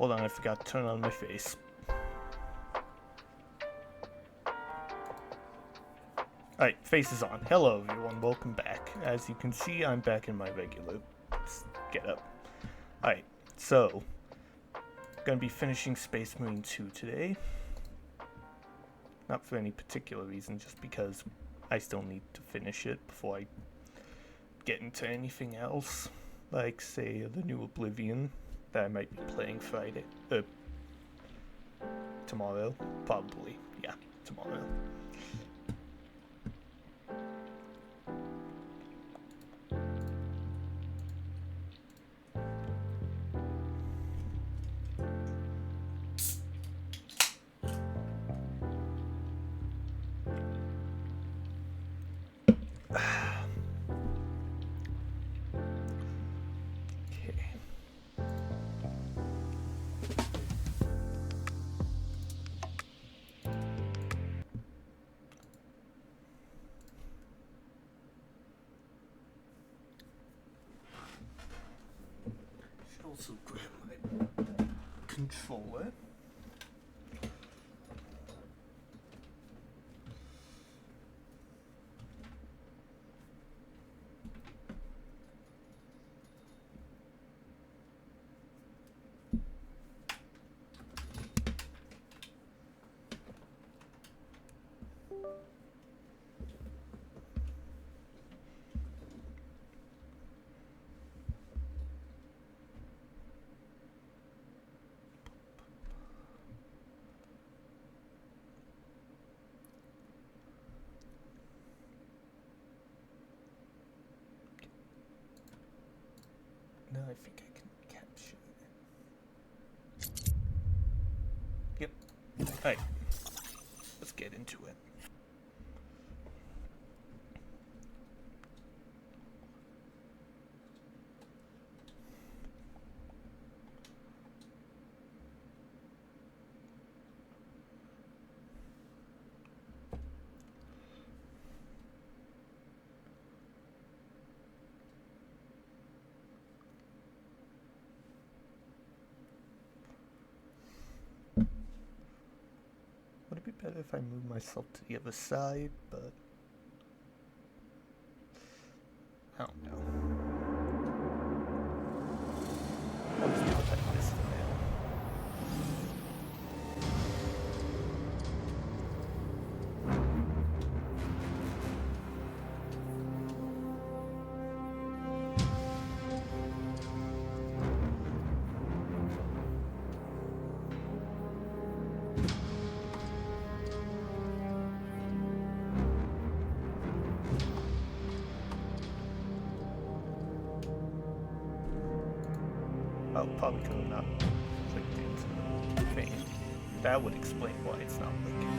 Hold on, I forgot to turn on my face. Alright, face is on. Hello everyone, welcome back. As you can see, I'm back in my regular get-up. Alright, so, gonna be finishing Space Marine 2 today. Not for any particular reason, just because I still need to finish it before I get into anything else. Like, say, the new Oblivion that I might be playing tomorrow. Probably, yeah, tomorrow. Also grab my controller. Now I think I can capture it. Yep. Alright. Let's get into it. Would it be better if I move myself to the other side, but I don't know. I'll just do it like this for now. Oh, probably because I'm not clicked into the thing. That would explain why it's not working.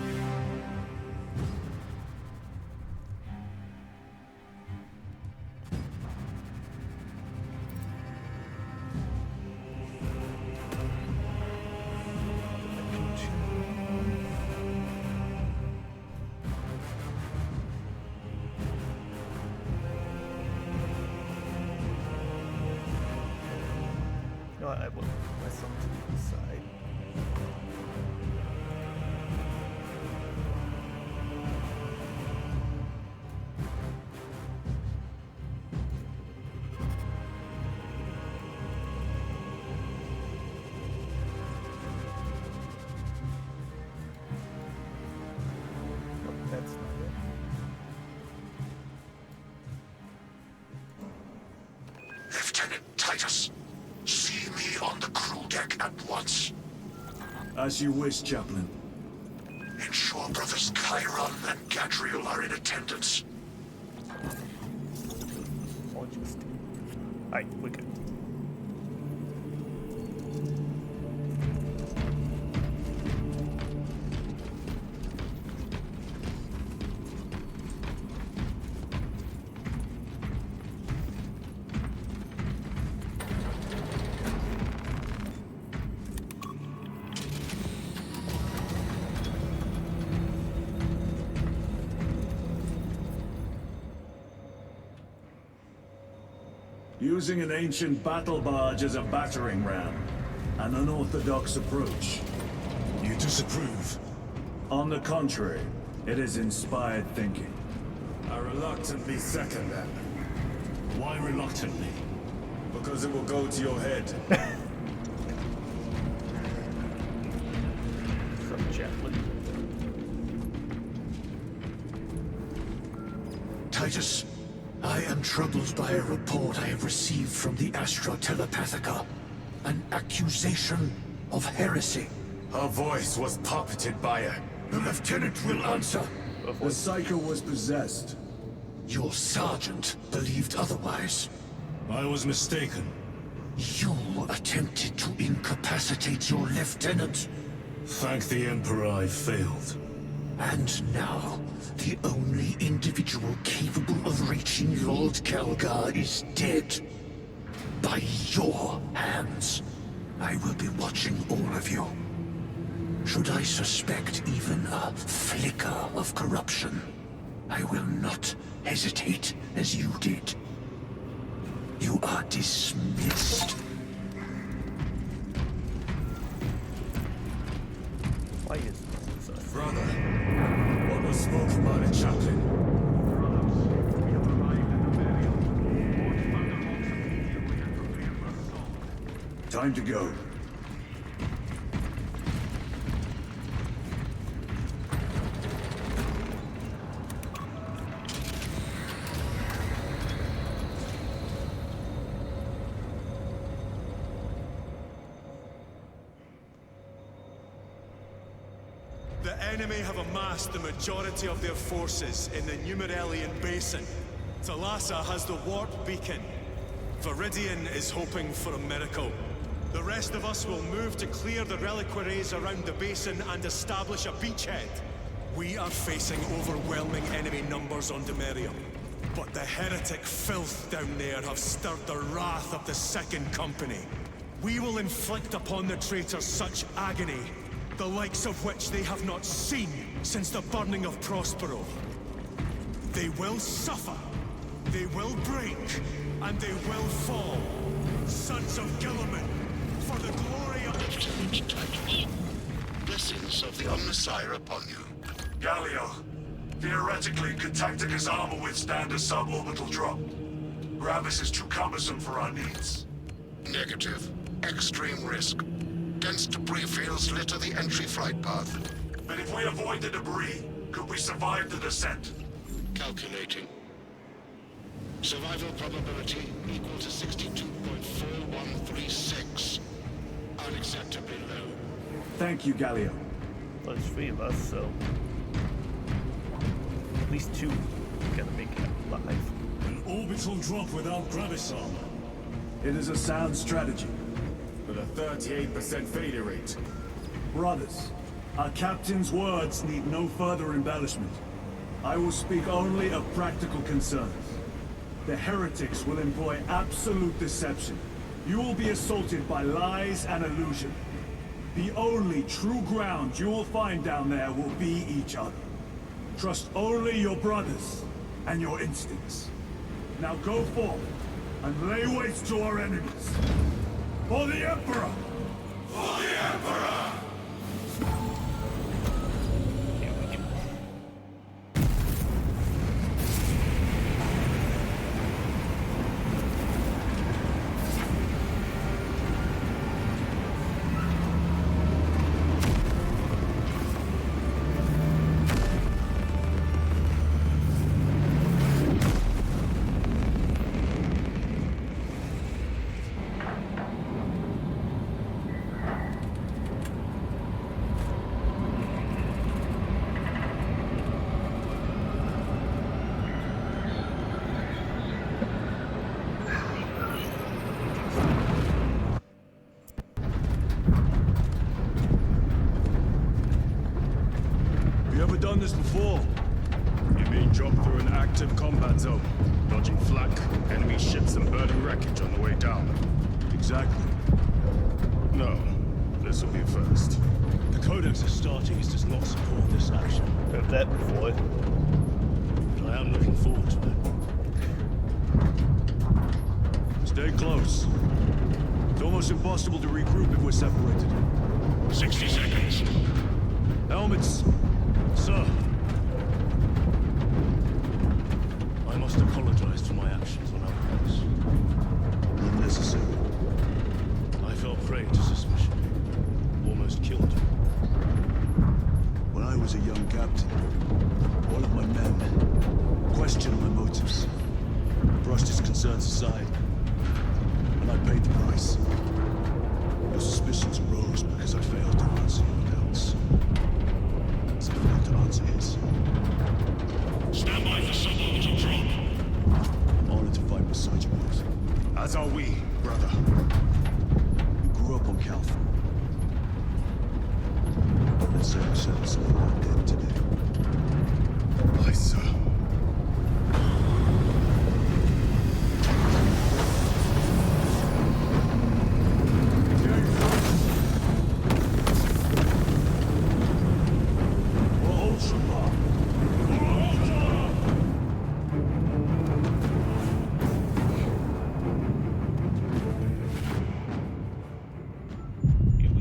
I will move myself to the side. Oh, that's not it. Lieutenant Titus, see me on the crew deck at once. As you wish, Chaplain. Ensure brothers Chiron and Gadriel are in attendance. I'll just do. Alright, we're good. Using an ancient battle barge as a battering ram. an unorthodox approach. You disapprove? On the contrary, it is inspired thinking. I reluctantly second that. Why reluctantly? Because it will go to your head. From Chaplain. Titus, I am troubled by a report I have received from the Astra Telepathica. An accusation of heresy. Her voice was puppeted by her. The lieutenant will answer. The Psycho was possessed. Your sergeant believed otherwise. I was mistaken. You attempted to incapacitate your lieutenant. Thank the Emperor I failed. And now, the only individual capable of reaching Lord Kelgar is dead. By your hands. I will be watching all of you. Should I suspect even a flicker of corruption, I will not hesitate as you did. You are dismissed. Why is this us? Brother, what was spoken by the chaplain? Time to go. The enemy have amassed the majority of their forces in the Numeralian Basin. Thalassa has the warp beacon. Viridian is hoping for a miracle. The rest of us will move to clear the reliquaries around the basin and establish a beachhead. We are facing overwhelming enemy numbers on Demerium. But the heretic filth down there have stirred the wrath of the Second Company. We will inflict upon the traitors such agony, the likes of which they have not seen since the burning of Prospero. They will suffer, they will break, and they will fall. Sons of Gilliman, for the glory of Lieutenant Titus, blessings of the Omnissiah upon you. Galio, theoretically, could Tactica's armor withstand a suborbital drop? Gravis is too cumbersome for our needs. Negative. Extreme risk. Dense debris fields litter the entry flight path. But if we avoid the debris, could we survive the descent? Calculating. Survival probability equal to 62.4136. Unacceptably low. Thank you, Galio. Well, there's 3 of us, so at least 2 gotta make it alive. An orbital drop without Gravis armor. It is a sound strategy. With a 38% failure rate. Brothers, our captain's words need no further embellishment. I will speak only of practical concerns. The heretics will employ absolute deception. You will be assaulted by lies and illusion. The only true ground you will find down there will be each other. Trust only your brothers and your instincts. Now go forth and lay waste to our enemies. For the Emperor! For the Emperor! Here we go. Done this before. You mean jump through an active combat zone, dodging flak, enemy ships and burning wreckage on the way down? Exactly. No, this will be a first. The Codex of Astartes does not support this action, Heard that before. but I am looking forward to it. Stay close. It's almost impossible to regroup if we're separated. 60 seconds. Helmets! Sir! I must apologize for my actions on Outpost. Unnecessary. I fell prey to suspicion. Almost killed him. When I was a young captain, one of my men questioned my motives, brushed his concerns aside, and I paid the price. Your suspicions arose because I failed to answer your doubts. As I failed to answer his. Stand by for suborbital drop. Honored to fight beside you both. As are we, brother. You grew up on Calthor. Let's say we settle some of that debt today. Aye, sir.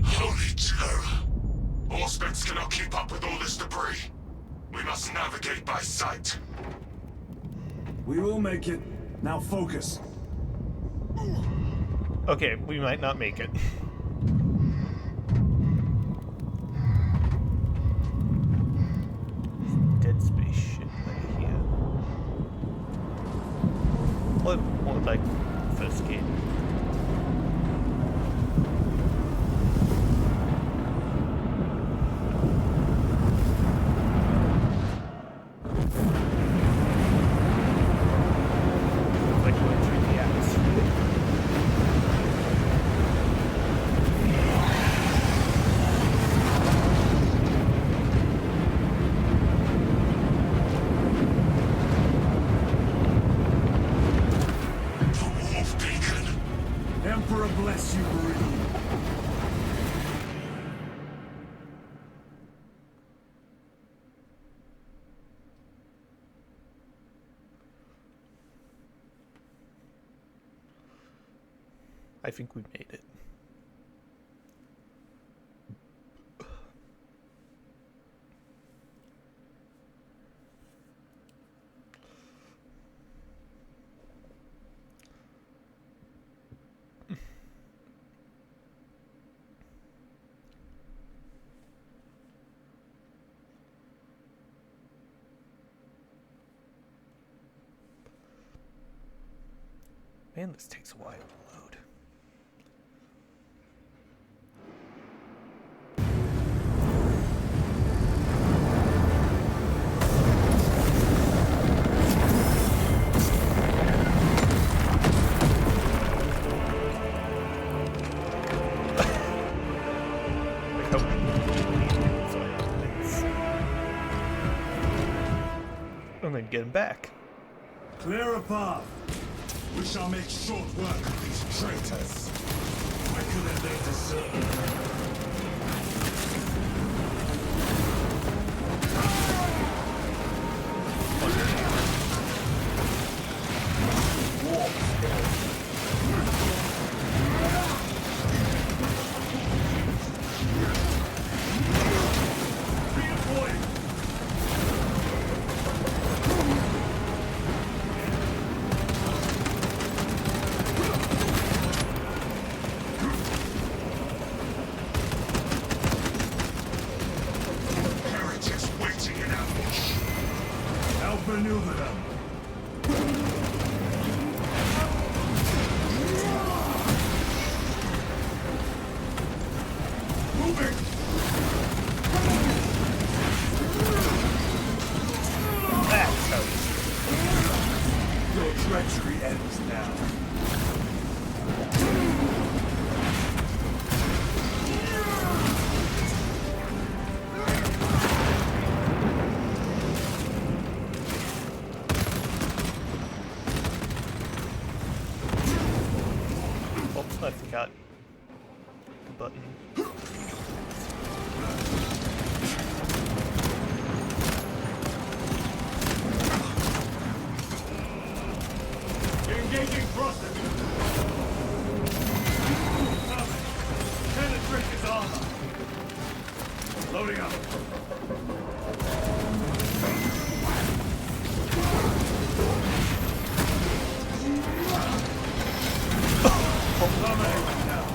Holy terror! Auspex cannot keep up with all this debris. We must navigate by sight. We will make it. Now focus. Okay, we might not make it. Dead space shit right here. What more like first game? Like going through the atmosphere. The Wolf Beacon. Emperor bless you, Marine. I think we made it. Man, this takes a while to load. Like how and then get him back. Clear a path. We shall make short work of these traitors. Quicker than they deserve. Heretics waiting in ambush. Outmaneuver them. Moving! That's how Your treachery ends now. Oops, I forgot the button. Engaging thrusters. Moving up. Dominating now.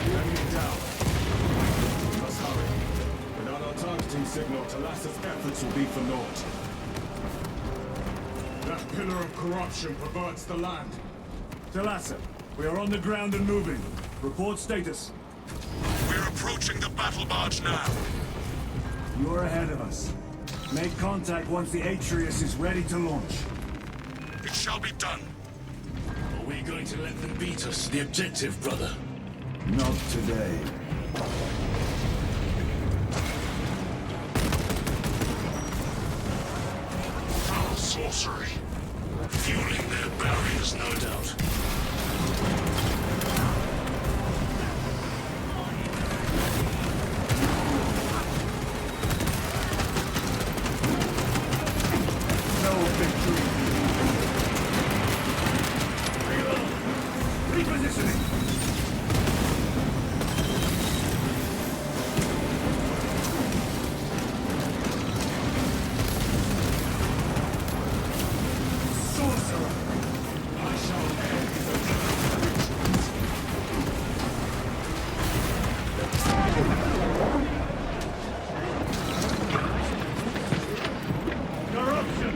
Enemy down. We must hurry. Without our targeting signal, Talassa's efforts will be for naught. That pillar of corruption perverts the land. Talassa, we are on the ground and moving. Report status. We're approaching the battle barge now. You're ahead of us. Make contact once the Atreus is ready to launch. It shall be done. Are we going to let them beat us to the objective, brother? Not today. Foul sorcery. Fueling their barriers, no doubt. No victory. Reload. Repositioning. Sorcerer. I shall end his corruption.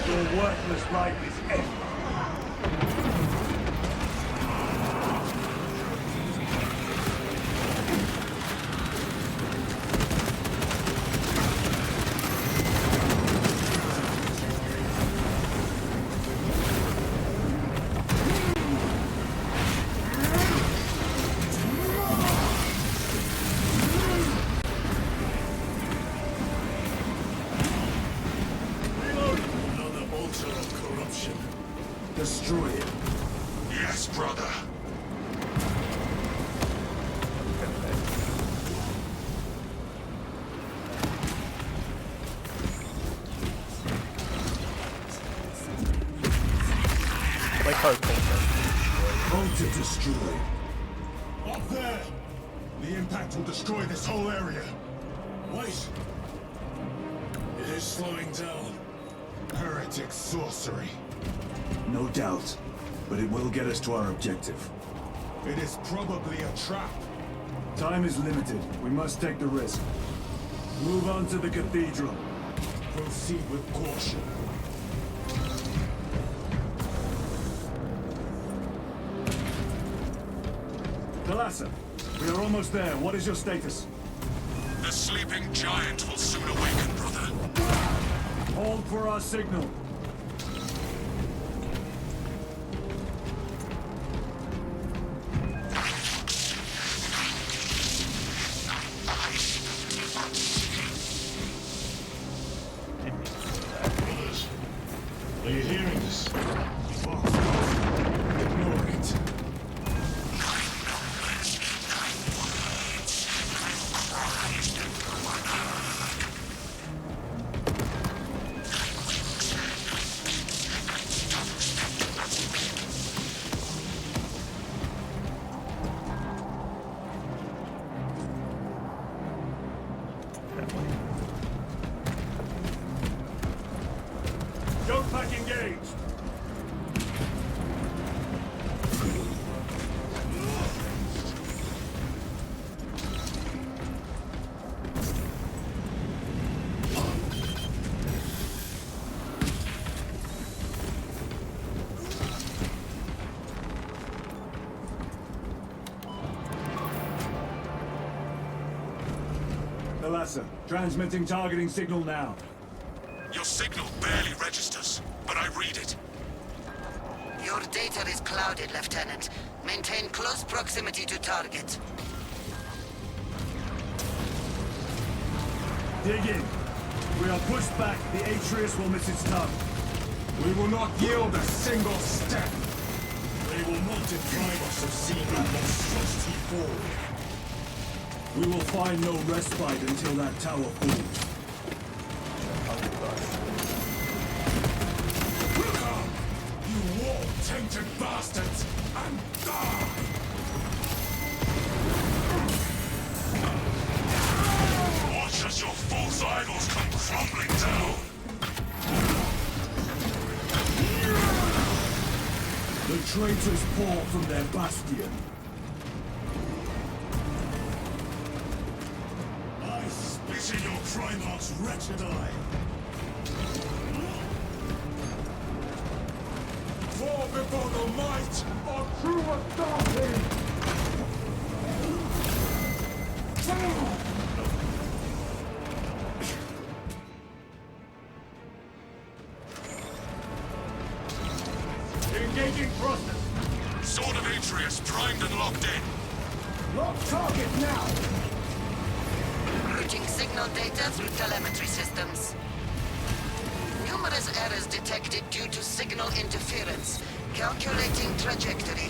Your worthless life is ended. Another altar of corruption. Destroy it. Yes, brother. Like hardcore. Altar destroyed. Up there! The impact will destroy this whole area. Wait! It is slowing down. Heretic sorcery. No doubt. But it will get us to our objective. It is probably a trap. Time is limited. We must take the risk. Move on to the cathedral. Proceed with caution. Talassa, we are almost there. What is your status? The sleeping giant will soon awaken, brother. Hold for our signal. Brothers, are you hearing this? Ignore it. Yoke pack engaged. Talassa, transmitting targeting signal now. Your signal barely registers, but I read it. Your data is clouded, Lieutenant. Maintain close proximity to target. Dig in. If we are pushed back, the Atreus will miss its target. We will not yield a single step. They will not deprive us of seeing that monstrosity fall. We will find no respite until that tower falls. Come, you war-tainted bastards, and die! Watch as your false idols come crumbling down! The traitors pour from their bastion. I spit in your Primarch's wretched eye! Fall before the might of true authority! Engaging thrusters. Sword of Atreus primed and locked in. Lock target now. Routing signal data through telemetry systems. Numerous errors detected due to signal interference. Calculating trajectory.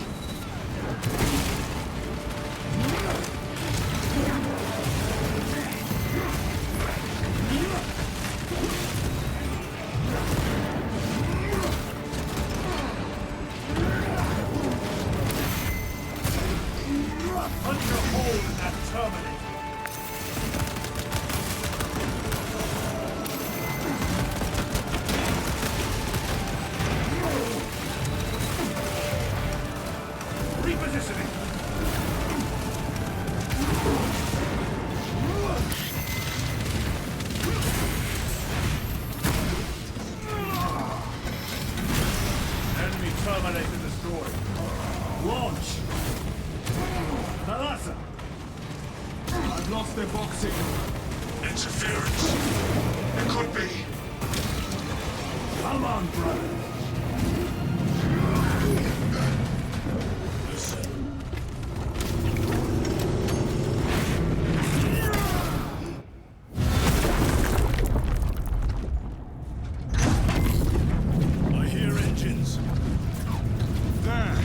Punch a hole in that terminal. Repositioning. Enemy terminator destroyed. Launch. Thalassa! I've lost their box signal. Interference. It could be. Come on, brother. Listen. I hear engines. There.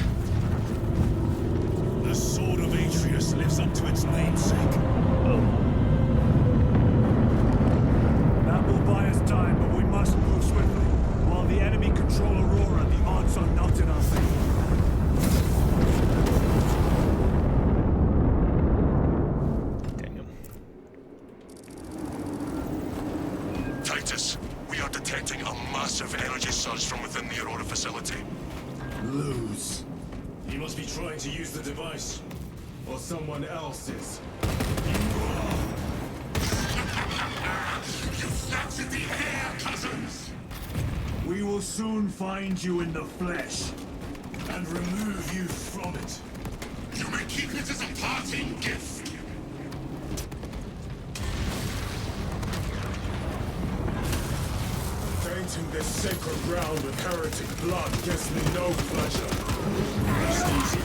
The Sword of Atreus lives up to its namesake. That will buy us time, but we must move swiftly. While the enemy control Aurora, the odds are not in our favor. Damn. Titus, we are detecting a massive energy surge from within the Aurora facility. Lose. He must be trying to use the device. Or someone else is. You captured the air, cousins! We will soon find you in the flesh. And remove you from it. You may keep it as a parting gift. Tainting this sacred ground with heretic blood gives me no pleasure. Rest easy.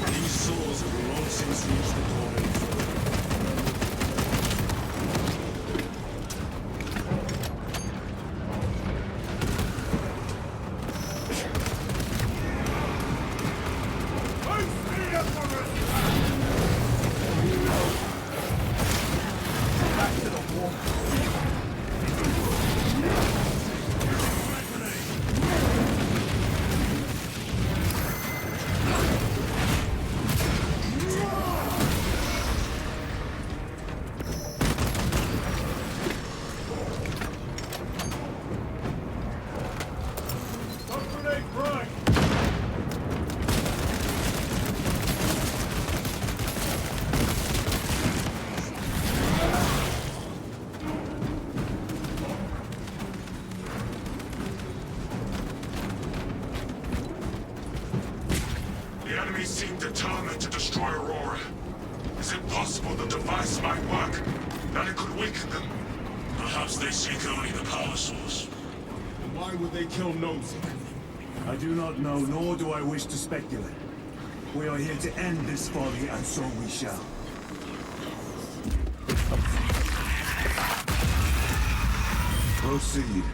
These swords have long since reached the common foe. Back to the war. The enemy seem determined to destroy Aurora. Is it possible the device might work? That it could weaken them? Perhaps they seek only the power source. Why would they kill Nosy? I do not know, nor do I wish to speculate. We are here to end this folly, and so we shall. Proceed.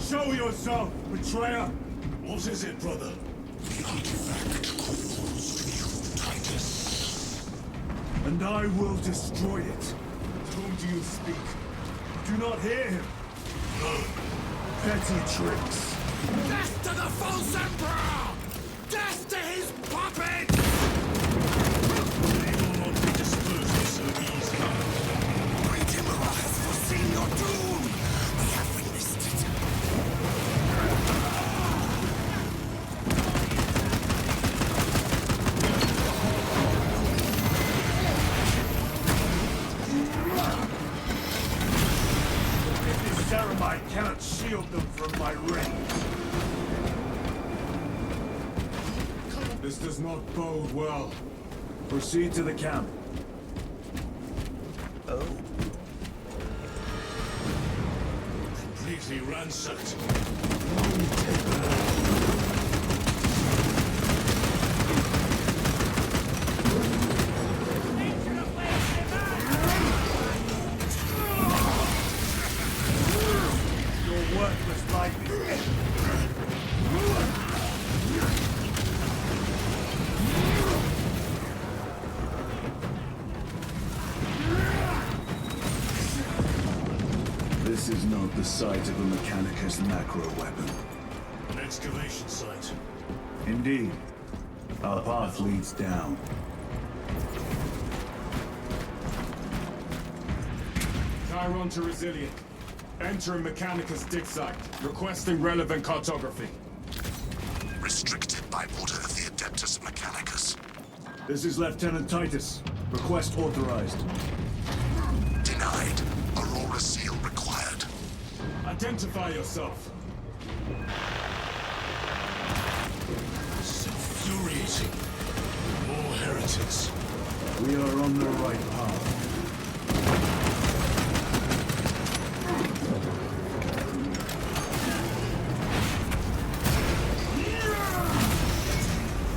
Show yourself, betrayer! What is it, brother? The artifact calls to you, Titus. and I will destroy it. To whom do you speak? You do not hear him. No. Petty tricks. Death to the false emperor! Death to his puppets! They will not be disposed of so easily. Great Emperor has foreseen your doom! We have witnessed it. This ceramide cannot shield them from my range. This does not bode well. Proceed to the camp. Oh. Completely ransacked. Your worthless life is ended. This is not the site of a Mechanicus macro weapon. An excavation site. Indeed. Our path leads down. Chiron to Resilient. Entering Mechanicus dig site. Requesting relevant cartography. Restricted by order of the Adeptus Mechanicus. This is Lieutenant Titus. Request authorized. Denied. Aurora seal required. Identify yourself. It's infuriating. More heretics. We are on the right path.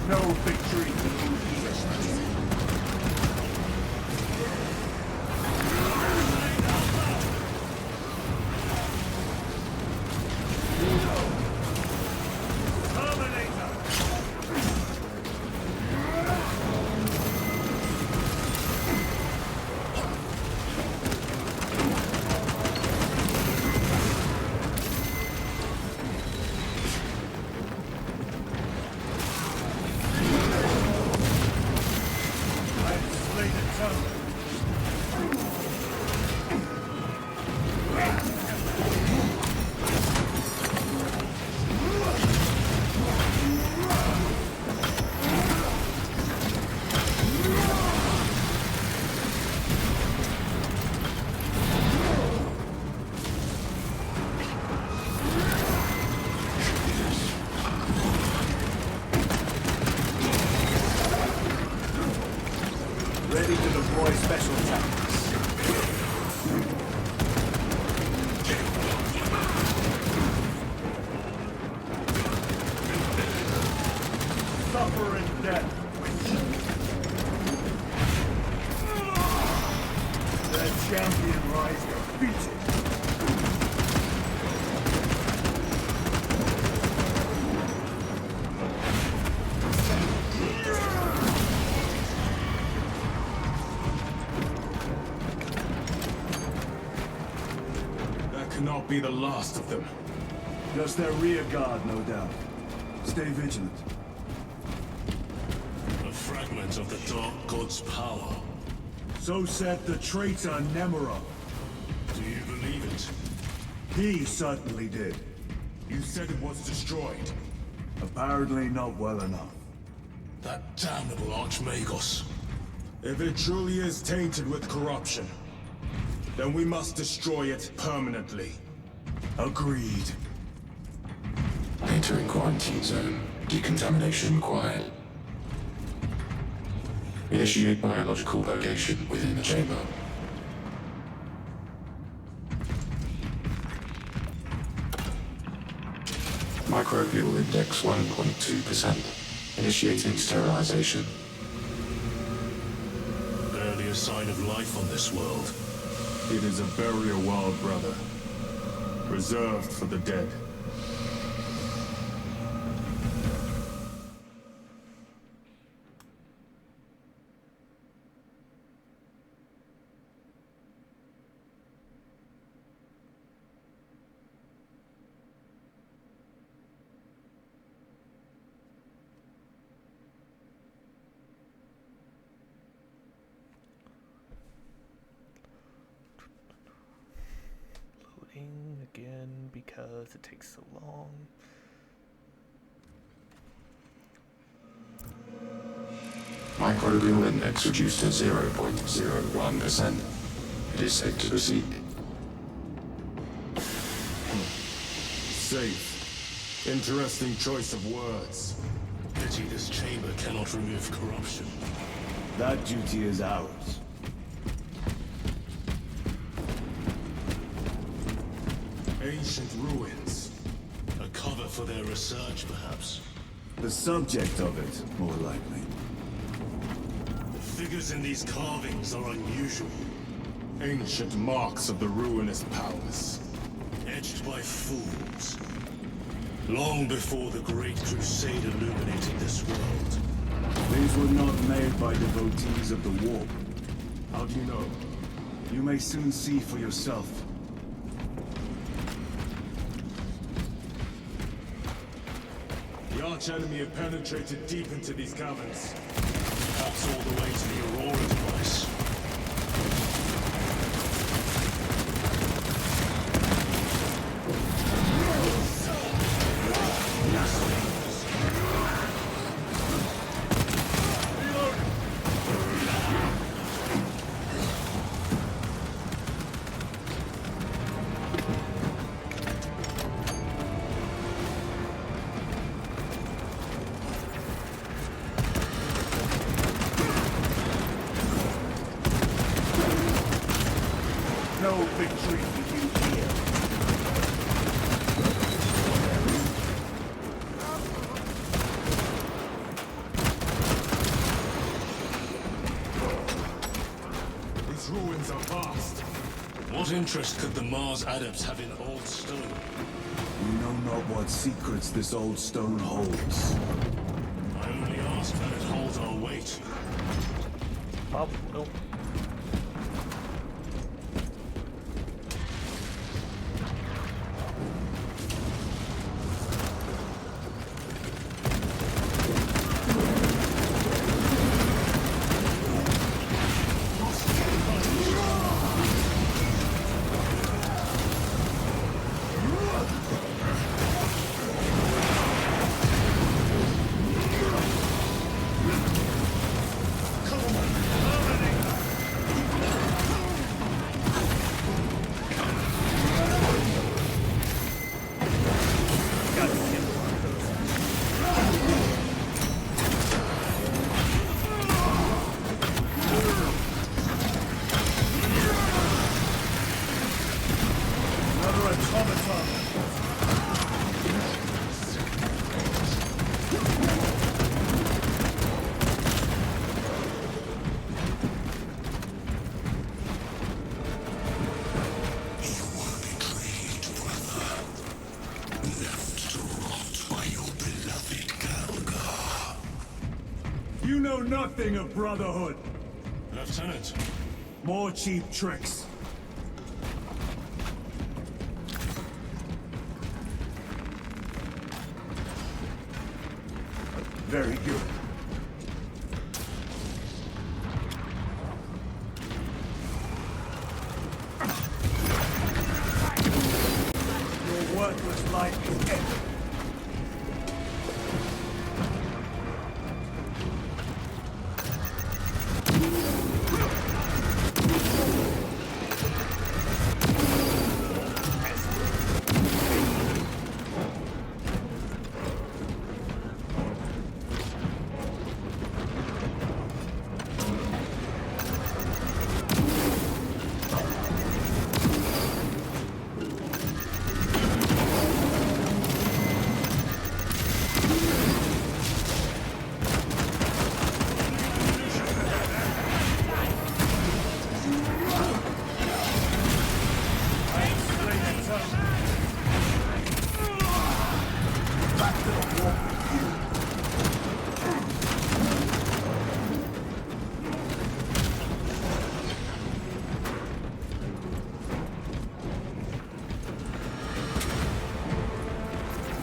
No victory. Ready to deploy special tactics. Suffer in death. The champion lies defeated. Cannot be the last of them. Just their rear guard, no doubt. Stay vigilant. A fragment of the Dark God's power. So said the traitor Nemuro. Do you believe it? He certainly did. You said it was destroyed. Apparently not well enough. That damnable Archmagos. If it truly is tainted with corruption, then we must destroy it permanently. Agreed. Entering quarantine zone. Decontamination required. Initiate biological purgation within the chamber. Microbial index 1.2%. Initiating sterilization. Barely a sign of life on this world. It is a burial wild, brother. Reserved for the dead. does it take so long? Microbial index reduced to 0.01%. It is safe to proceed. Safe. Interesting choice of words. Pity this chamber cannot remove corruption. That duty is ours. Ancient ruins. A cover for their research, perhaps. The subject of it, more likely. The figures in these carvings are unusual, Ancient marks of the ruinous powers. etched by fools. Long before the Great Crusade illuminated this world. These were not made by devotees of the warp. How do you know? You may soon see for yourself. The arch-enemy have penetrated deep into these caverns. Perhaps all the way to the Aurora device. No victory for you here. These ruins are vast. What interest could the Mars adepts have in old stone? You know not what secrets this old stone holds. I only ask that it holds our weight. Probably will. Another automaton. You were betrayed, brother. Left to rot by your beloved Galga. You know nothing of brotherhood. Lieutenant, More cheap tricks. Very good. Your worthless life is ended.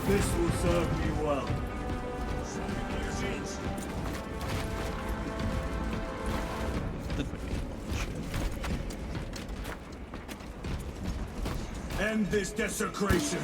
This will serve me well. End this desecration.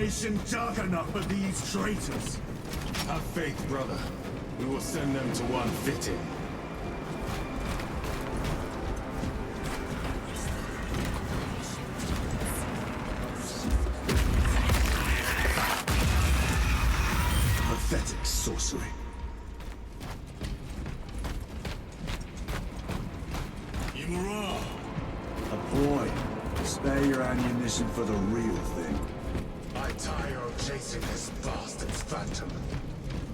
nation dark enough for these traitors? Have faith, brother. We will send them to one fitting. Pathetic sorcery. Imura! A boy. Spare your ammunition for the real thing. I tire of chasing this bastard's phantom.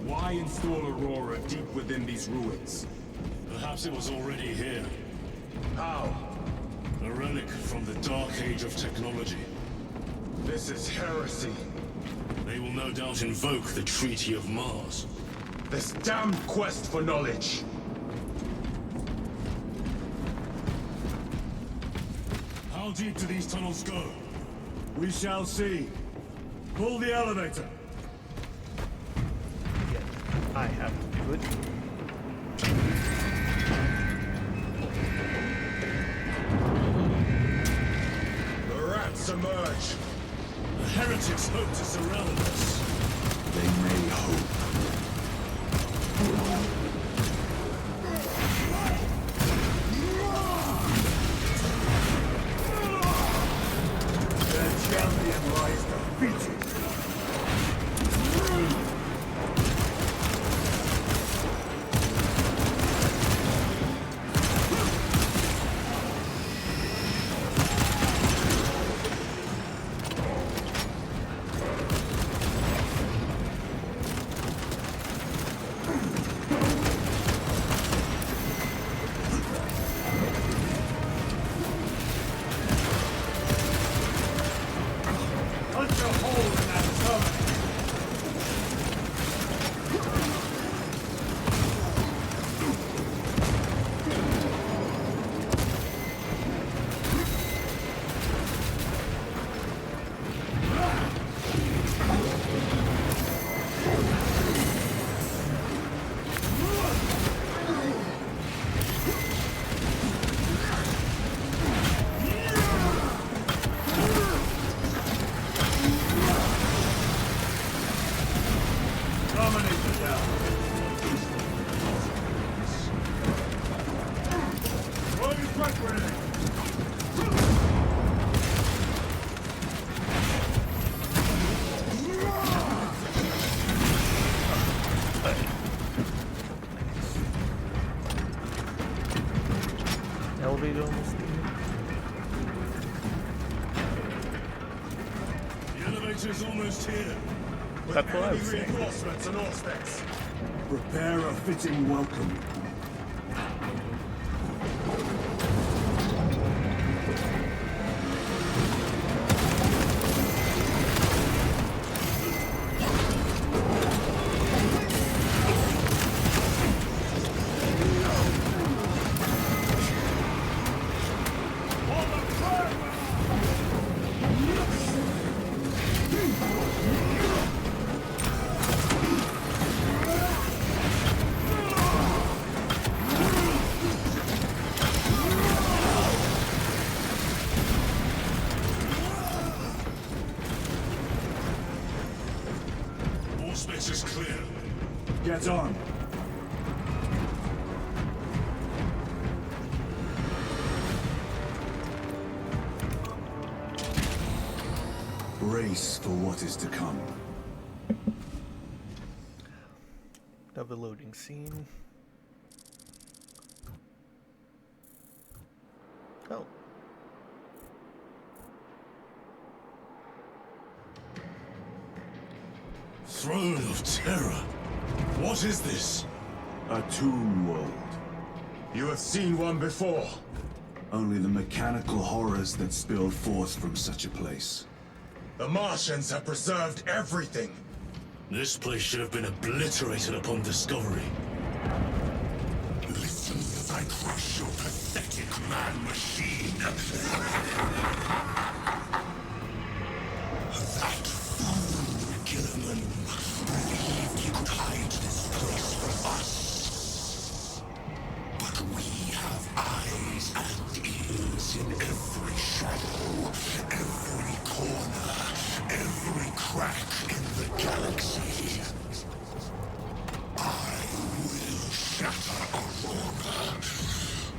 Why install Aurora deep within these ruins? Perhaps it was already here. How? A relic from the Dark Age of technology. This is heresy. They will no doubt invoke the Treaty of Mars. This damned quest for knowledge. How deep do these tunnels go? We shall see. Pull the elevator. Yeah, I have to do it. The rats emerge. The heretics hope to surround us. They may hope. Their champion lies defeated. Punch a hole in that terminal. Dominate the town. Throw your front grenade. Elevator almost there. The elevator's almost here. That's what I was Enemy saying. reinforcements and all specs. Prepare a fitting welcome. All space is clear. Get on. Brace for what is to come. Another loading scene. Oh. Throne of Terror. What is this? A tomb world. You have seen one before. Only the mechanical horrors that spilled forth from such a place. The Martians have preserved everything. This place should have been obliterated upon discovery. Listen as I crush your pathetic man-machine. That fool, Gilliman, believed he could hide this place from us. But we have eyes and ears in every shadow, every corner, every crack galaxy. I will shatter Aurora,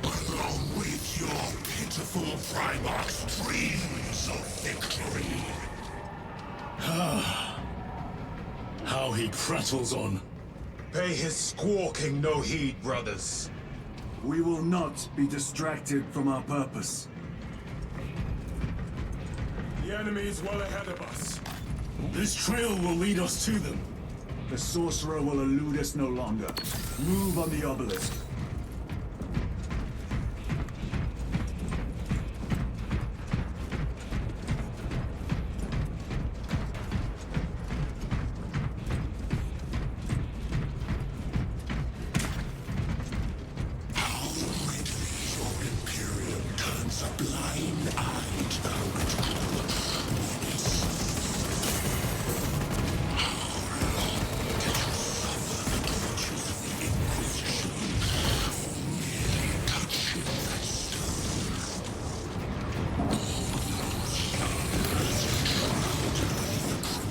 along with your pitiful Primarch's dreams of victory. How he prattles on. Pay his squawking no heed, brothers. We will not be distracted from our purpose. The enemy is well ahead of us. This trail will lead us to them. The sorcerer will elude us no longer. Move on the obelisk. How readily your Imperium turns a blind eye to the ritual menace. How long did you suffer the tortures of the Inquisition for merely touching that stone? All those years shrouded with the crimson hood,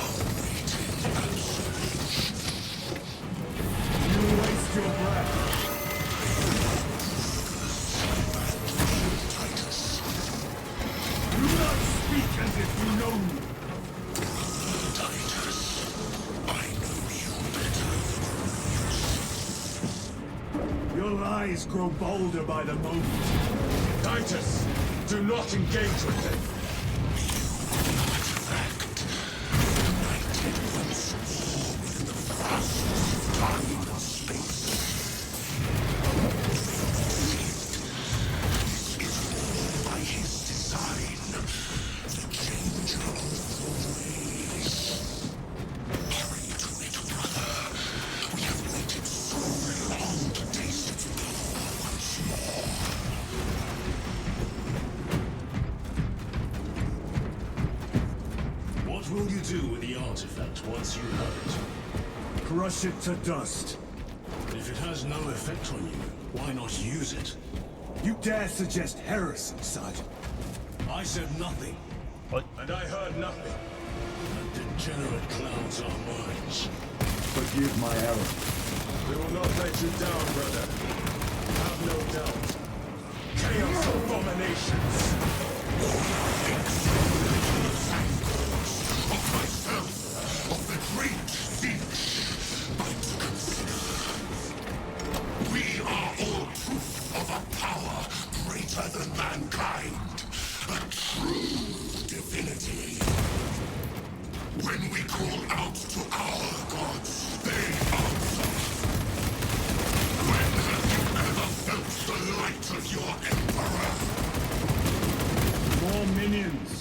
awaiting absolution. You waste your breath. Do not speak as if you know me. Titus, I know you better than Your lies grow bolder by the moment. Titus, do not engage with them. artifact. United once more within the fastest of time and space. This is all by his design. The changer of the ways. Hurry to it, brother. We have waited so long to taste its power once more. What will you do with the artifact once you have it? Crush it to dust. If it has no effect on you, why not use it? You dare suggest heresy, Sergeant? I said nothing. And I heard nothing. That degenerate clouds are mine. Forgive my error. We will not let you down, brother. Have no doubt. Chaos abominations! Of myself, of the great Finch, but consider. We are all proof of a power greater than mankind, a true divinity. When we call out to our gods, they answer. When have you ever felt the light of your Emperor? More minions.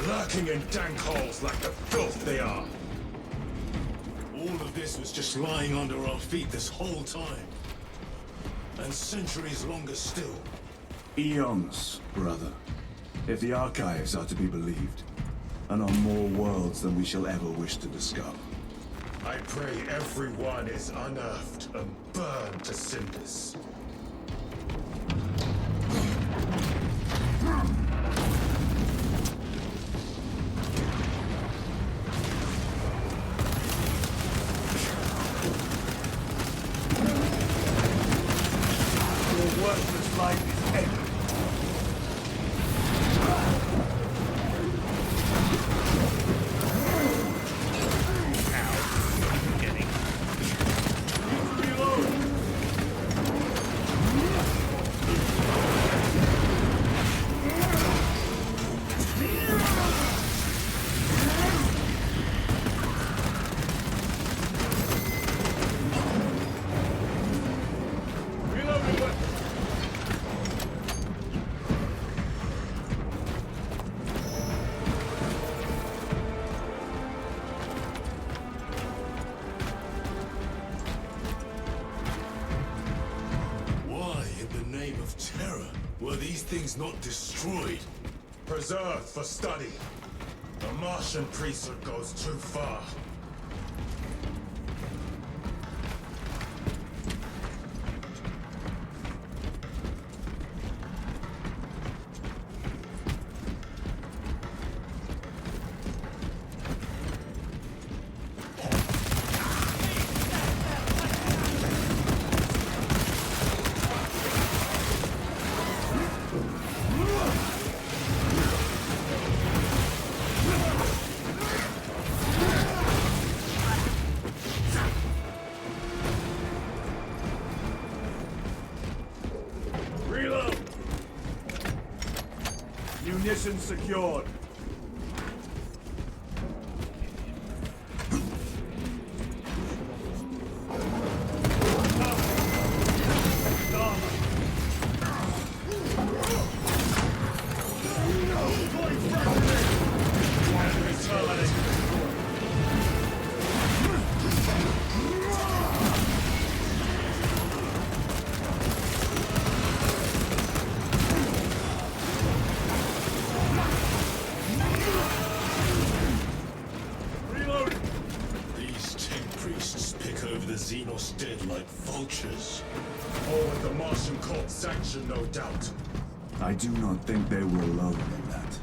Lurking in dank holes like the filth they are. All of this was just lying under our feet this whole time. And centuries longer still. Eons, brother. If the archives are to be believed. And on more worlds than we shall ever wish to discover. I pray everyone is unearthed and burned to cinders. Your worthless life is ended. Were these things not destroyed? Preserved for study. The Martian priesthood goes too far. Ammunition secured. Xenos dead like vultures. All with the Martian cult sanction, no doubt. I do not think they were alone in that.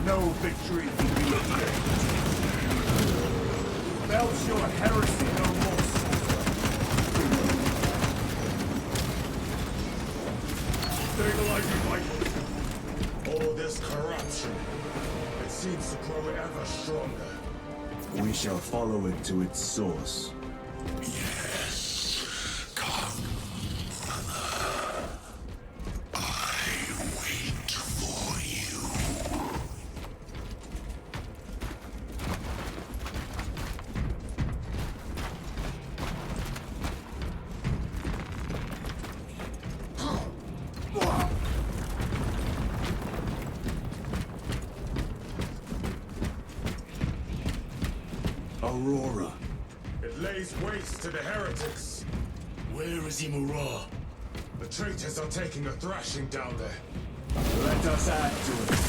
No victory can be obtained. Belch your heresy no more, Stabilizing vitals. All this corruption, it seems to grow ever stronger. We shall follow it to its source. Yes. Come, Mother. I wait for you. Aurora. It lays waste to the heretics. Where is Imura? The traitors are taking a thrashing down there. Let us add to it.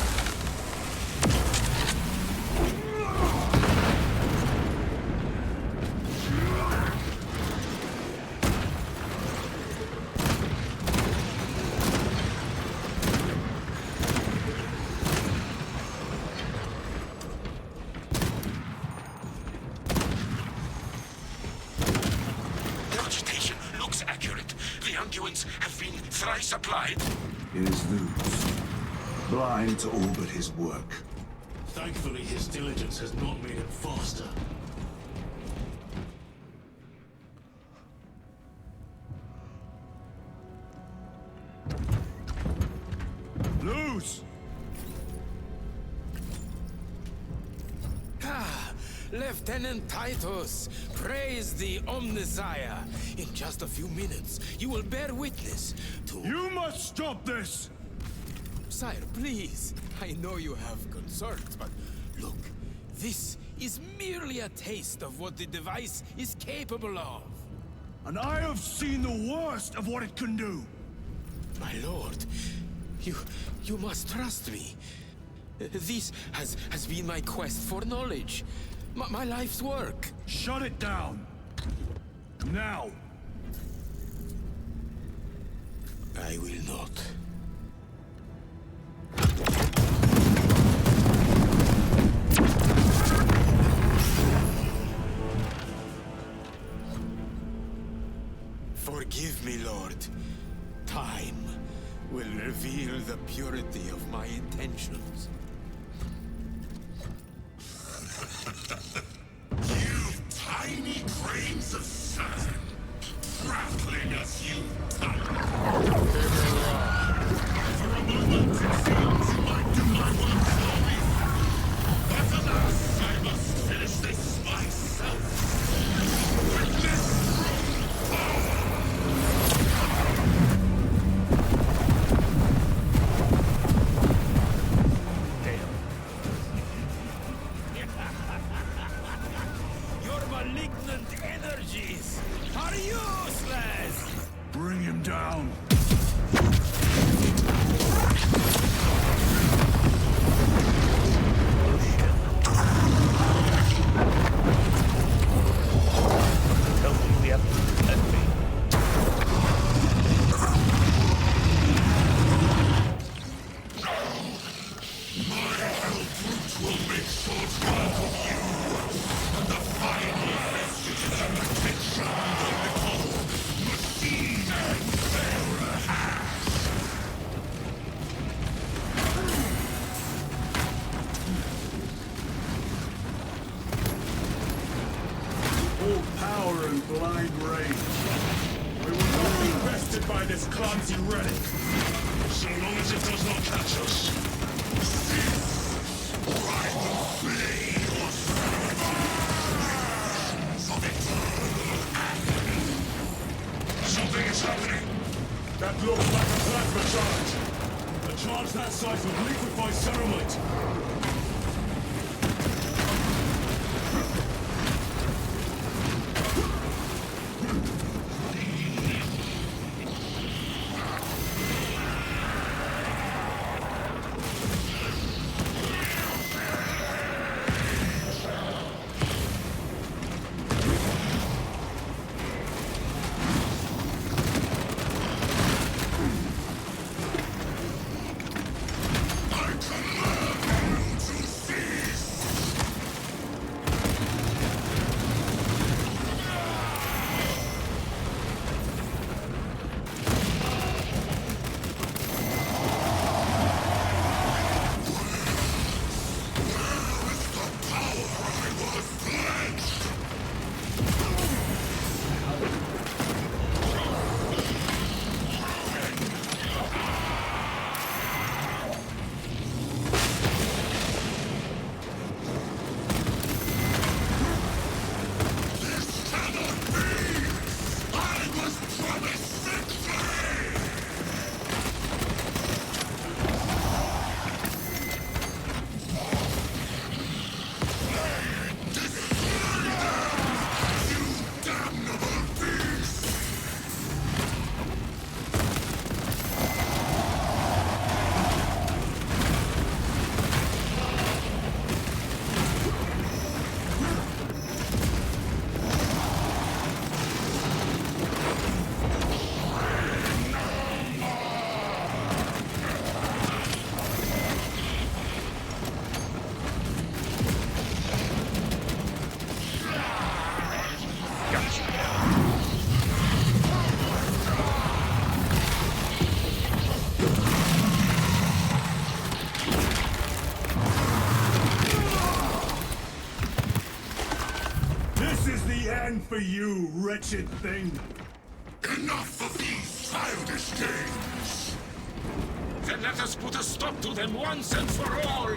Cogitation looks accurate. The unguents have been thrice applied. It is Luz. Blind to all but his work. Thankfully, his diligence has not made him faster. Lose! Lieutenant Titus, praise the Omnisire. In just a few minutes, you will bear witness to... You must stop this! Sire, please. I know you have concerns, but look, this is merely a taste of what the device is capable of. And I have seen the worst of what it can do. My lord, you must trust me. This has been my quest for knowledge. My life's work. Shut it down. Now. I will not. Forgive me, Lord. Time will reveal the purity of my intentions. You tiny grains of sand, traveling as you For a moment, it seems you might do my work for me. But alas, I must finish this myself. Witness true power! malignant energies are useless! Bring him down. Tells me we have to detonate. All power and blind rage. We will not be bested by this clumsy relic. So long as it does not catch us. Something is happening. That looks like a plasma charge. A charge that size would liquefy ceramite. end for you, wretched thing. Enough of these childish games! Then let us put a stop to them once and for all!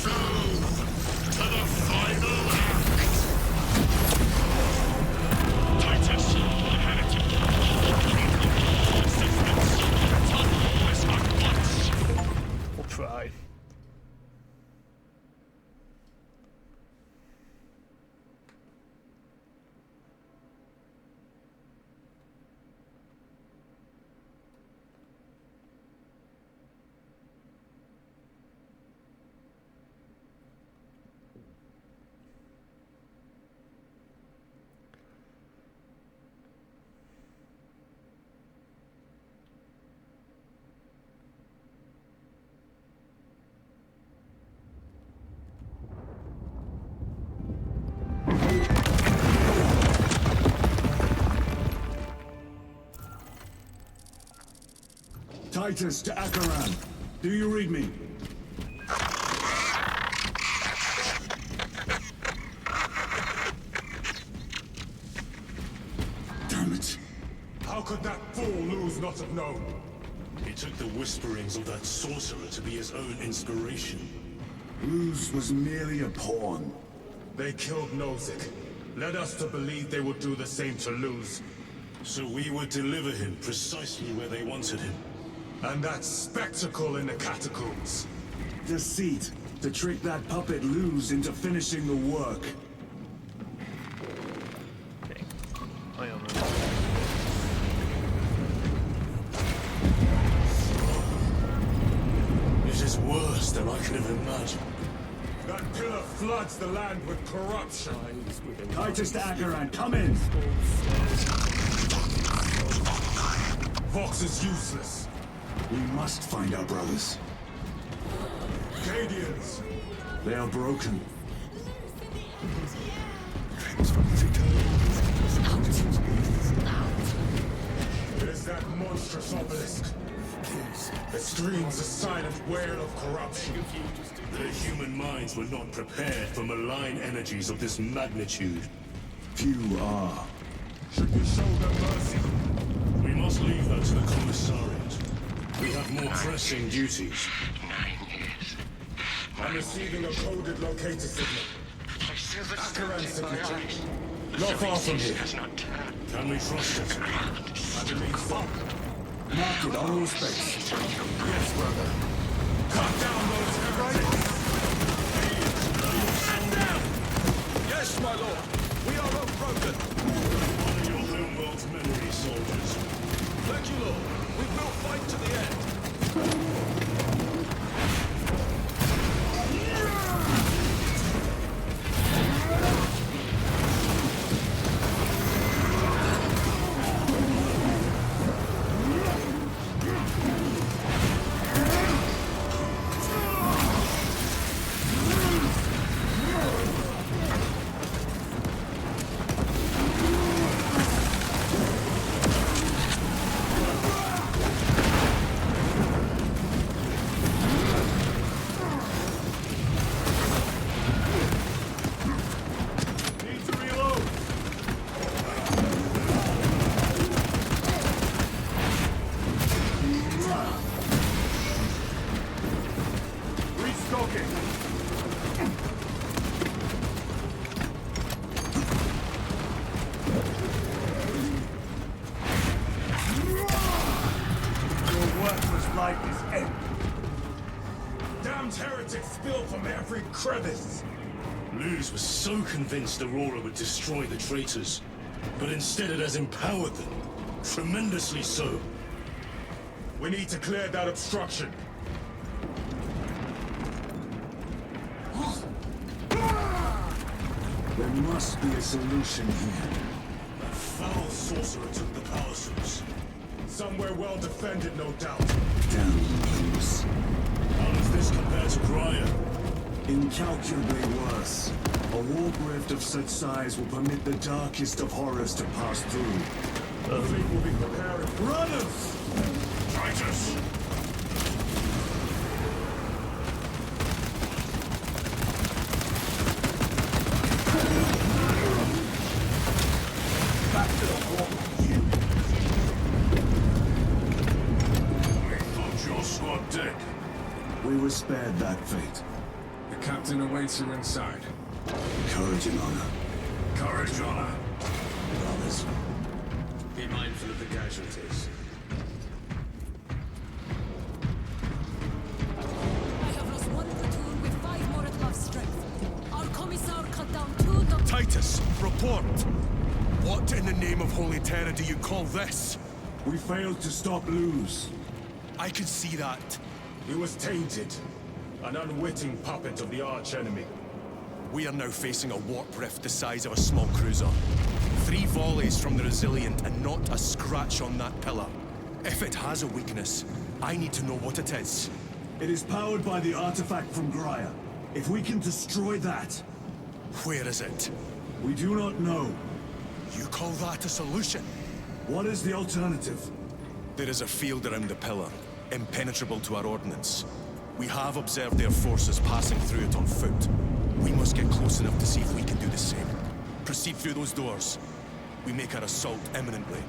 to the final act! Titus, the heretic. Resistance, return this at once! We'll try. Titus to Acheran. Do you read me? Damn it. How could that fool Luz not have known? He took the whisperings of that sorcerer to be his own inspiration. Luz was merely a pawn. They killed Nozick, led us to believe they would do the same to Luz. So we would deliver him precisely where they wanted him. And that spectacle in the catacombs. Deceit, to trick that puppet Luz into finishing the work. Okay. I don't know. It is worse than I could have imagined. That pillar floods the land with corruption. Titus to Acheran, come in! Vox is useless. We must find our brothers. Cadians! They are broken. It is that monstrous obelisk. It screams a silent wail of corruption. Their human minds were not prepared for malign energies of this magnitude. Few are. Should we show them mercy? We must leave that to the commissariat. We have more pressing duties. 9 years. I'm receiving a coded locator signal. I see the Acheran stones in my signature. eyes. Not far from here. Has not turned. Can we trust it? I believe so. Mark it on all space. Yes, brother. Cut down those heretics! Stand down! Yes, my lord. We are unbroken. Honor your homeworld's memory, soldiers. Thank you, lord. We will fight to the end. Need to reload! Restocking! Your worthless life is empty. Damned heretics spill from every crevice! Luz was so convinced Aurora would destroy the traitors, but instead it has empowered them. Tremendously so. We need to clear that obstruction. There must be a solution here. That foul sorcerer took the power source. Somewhere well defended, no doubt. Damn Luz. How does this compare to Briar? Incalculably worse. A warp rift of such size will permit the darkest of horrors to pass through. The fleet will be preparing. Runners! Titus! Back to the warp, you. I thought your squad dead. We were spared that fate. The captain awaits you inside. Courage and honor. Courage, honor. Brothers, be mindful of the casualties. I have lost one platoon with 5 more at half strength. Our commissar cut down 2 top... Titus, report! What in the name of Holy Terror do you call this? We failed to stop Luz. I can see that. He was tainted. An unwitting puppet of the arch-enemy. We are now facing a warp rift the size of a small cruiser. 3 volleys from the Resilient and not a scratch on that pillar. If it has a weakness, I need to know what it is. It is powered by the artifact from Graia. If we can destroy that... Where is it? We do not know. You call that a solution? What is the alternative? There is a field around the pillar, impenetrable to our ordnance. We have observed their forces passing through it on foot. We must get close enough to see if we can do the same. Proceed through those doors. We make our assault imminently.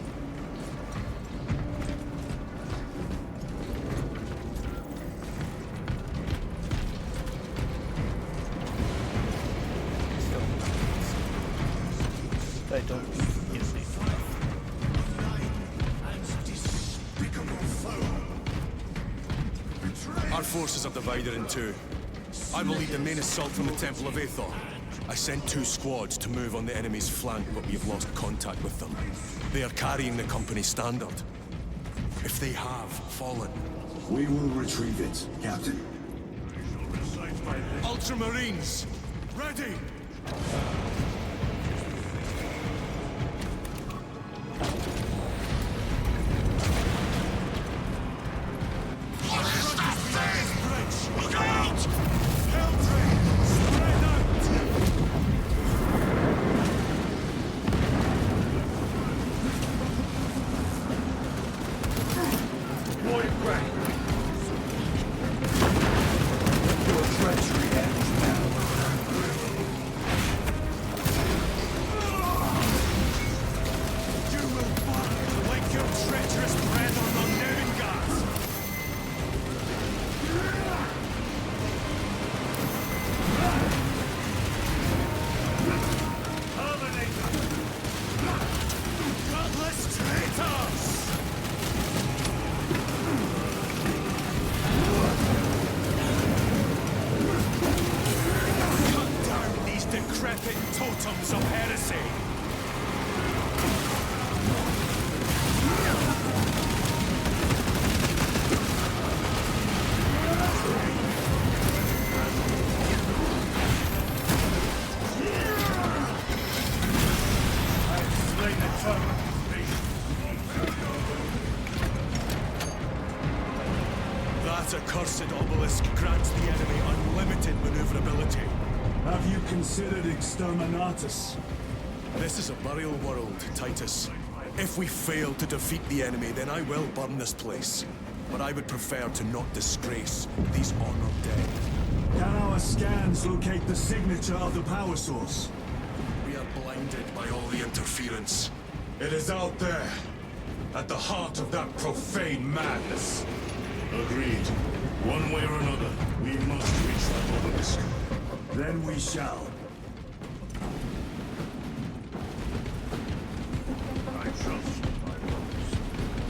I don't get it. Our forces are divided in 2. I will lead the main assault from the Temple of Aethor. I sent 2 squads to move on the enemy's flank, but we have lost contact with them. They are carrying the company standard. If they have fallen... We will retrieve it, Captain. Ultramarines! Ready! Look out! Totems of heresy! That accursed obelisk grants the enemy unlimited maneuverability. Have you considered Exterminatus? This is a burial world, Titus. If we fail to defeat the enemy, then I will burn this place. But I would prefer to not disgrace these honored dead. Can our scans locate the signature of the power source? We are blinded by all the interference. It is out there, at the heart of that profane madness. Agreed. One way or another, we must reach that obelisk. Then we shall. I trust my orders.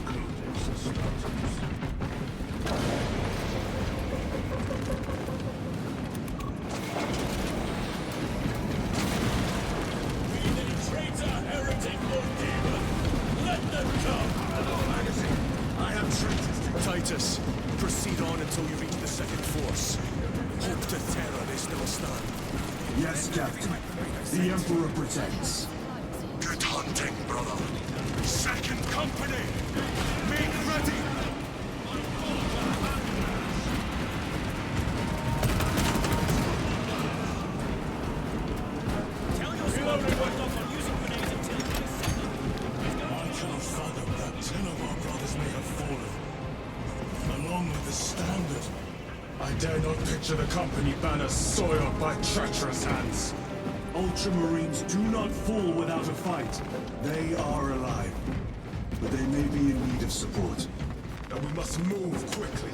Codex Stratus. Traitor, heretic, or demon! Let them come! Hello, magazine. I have traitors to... Titus, proceed on until you reach the second force. Hope to terror they still stand. Yes, Captain. The Emperor protects. Good hunting, brother. Second company! Make ready! I cannot fathom that 10 of our brothers may have fallen. Along with the standard. I dare not picture the company banner soiled by treacherous hands. Ultramarines do not fall without a fight. They are alive. But they may be in need of support. And we must move quickly.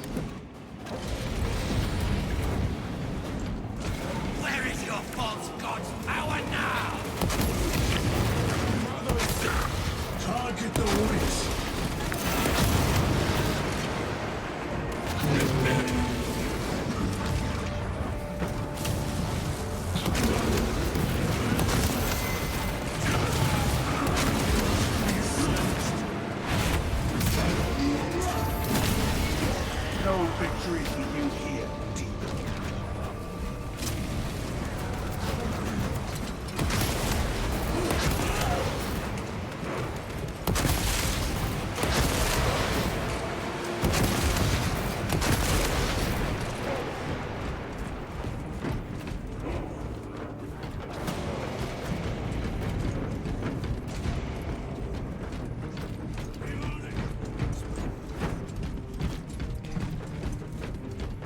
No victory for you here, demon.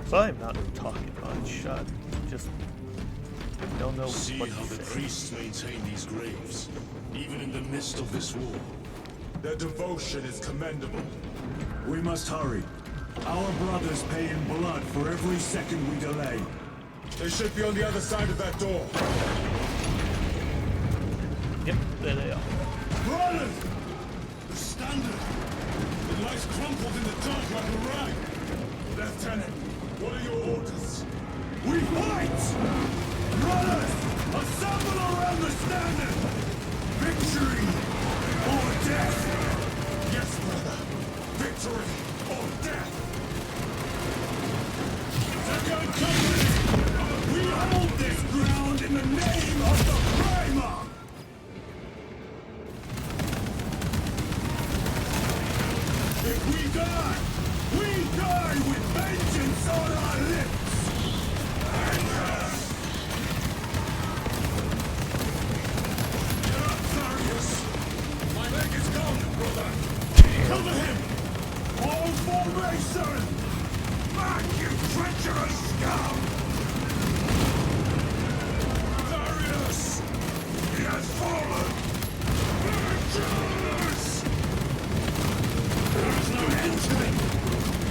So I'm not talking much. Just don't know See what how to the say. priests maintain these graves, even in the midst of this war. Their devotion is commendable. We must hurry. Our brothers pay in blood for every second we delay. They should be on the other side of that door. Yep, there they are. Brothers! The standard! It lies crumpled in the dirt like a rag. Lieutenant, what are your orders? We fight! Brothers, assemble around the standard! Victory or death! Yes, brother. Victory or death. Second Company! We hold this ground in the name of the Primer! If we die with vengeance on our lips! Get up, Darius. My leg is gone, brother. Cover him! All formation! Back, you treacherous scum! Darius! He has fallen! Vengeance! There is no end to it!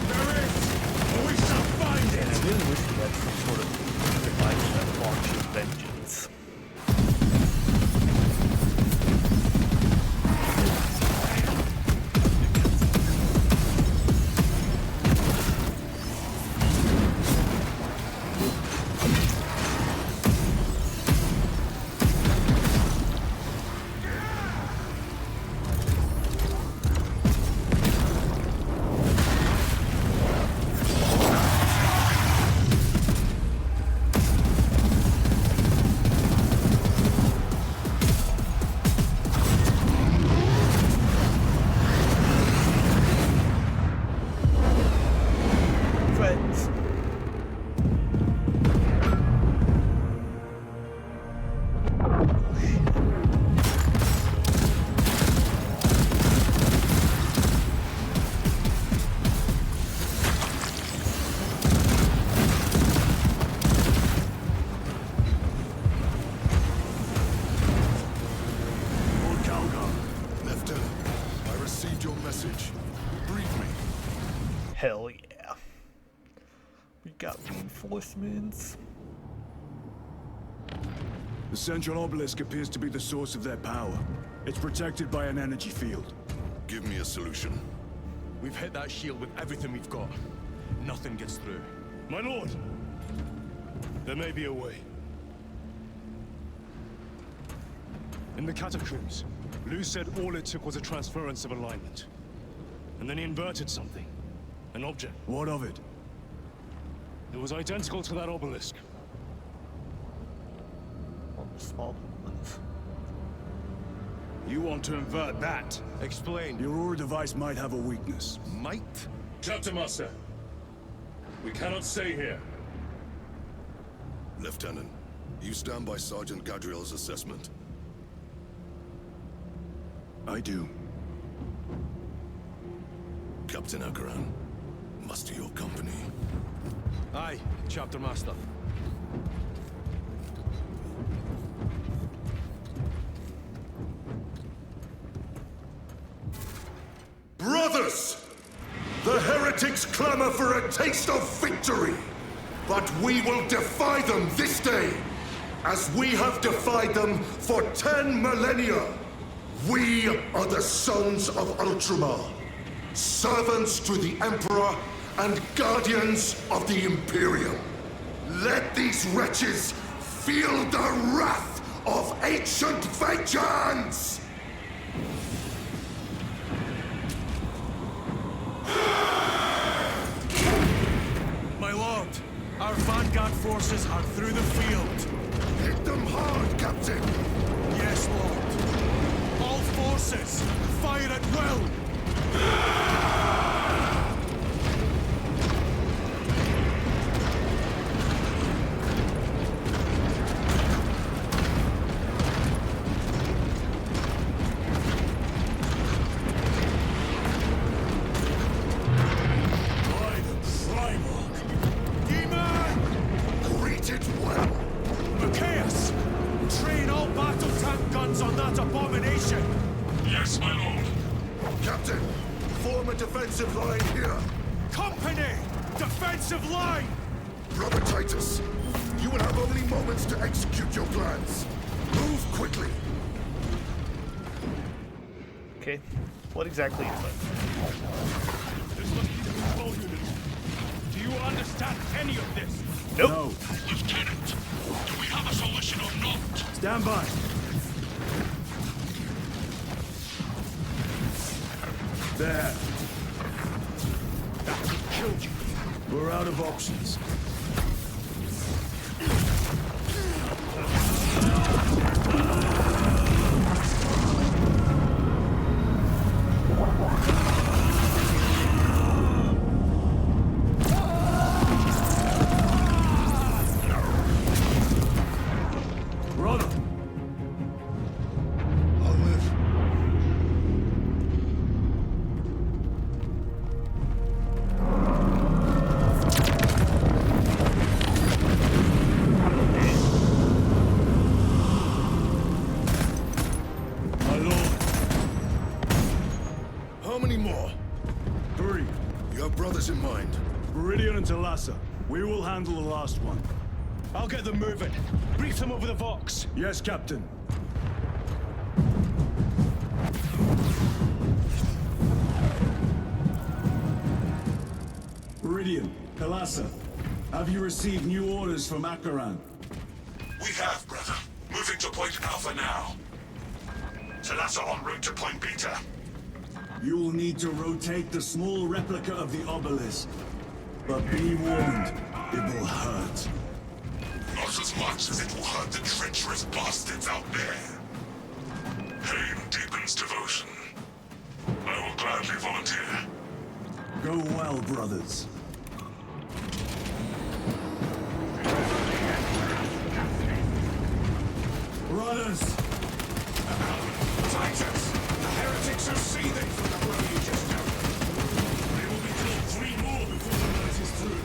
There is! We shall find And I it! really wish we had some sort of device that launches vengeance. Friends. Lord Calgar, Lieutenant, I received your message. Brief me. Hell yeah. We got reinforcements. the central obelisk appears to be the source of their power. It's protected by an energy field. Give me a solution. We've hit that shield with everything we've got. Nothing gets through. My lord! There may be a way. In the catacombs, Lou said all it took was a transference of alignment. And then he inverted something. An object. What of it? It was identical to that obelisk. All the small ones. You want to invert that? Explain. The Aurora device might have a weakness. Might? Captain Master, we cannot stay here. Lieutenant, you stand by Sergeant Gadriel's assessment. I do. Captain Akaran, muster your company. Aye, Chapter Master. Brothers! The heretics clamor for a taste of victory! But we will defy them this day, as we have defied them for 10 millennia! We are the sons of Ultramar, servants to the Emperor and guardians of the Imperium. Let these wretches Feel the wrath of ancient vengeance! My lord, our vanguard forces are through the field. Hit them hard, Captain! Yes, lord. All forces, fire at will! Yes, my lord. Captain, form a defensive line here. Company! Defensive line! Brother Titus, you will have only moments to execute your plans. Move quickly. Okay, what exactly is that? This must be the control unit. Do you understand any of this? Nope. No. Lieutenant, do we have a solution or not? Stand by. There. That could kill you. We're out of options. Brother! I'll live. My lord. How many more? 3. You have brothers in mind. Viridian and Talassa. We will handle the last one. I'll get them moving. Brief them over the Vox. Yes, Captain. Viridian, Talassa, have you received new orders from Akaran? We have, brother. Moving to Point Alpha now. Talassa en route to Point Beta. You will need to rotate the small replica of the obelisk. But be warned, it will hurt. Not as much as it will hurt the treacherous bastards out there. Pain deepens devotion. I will gladly volunteer. Go well, brothers. Brothers! Titus! The heretics are seething from the blow you just dealt. They will be killed 3 more before the night is through.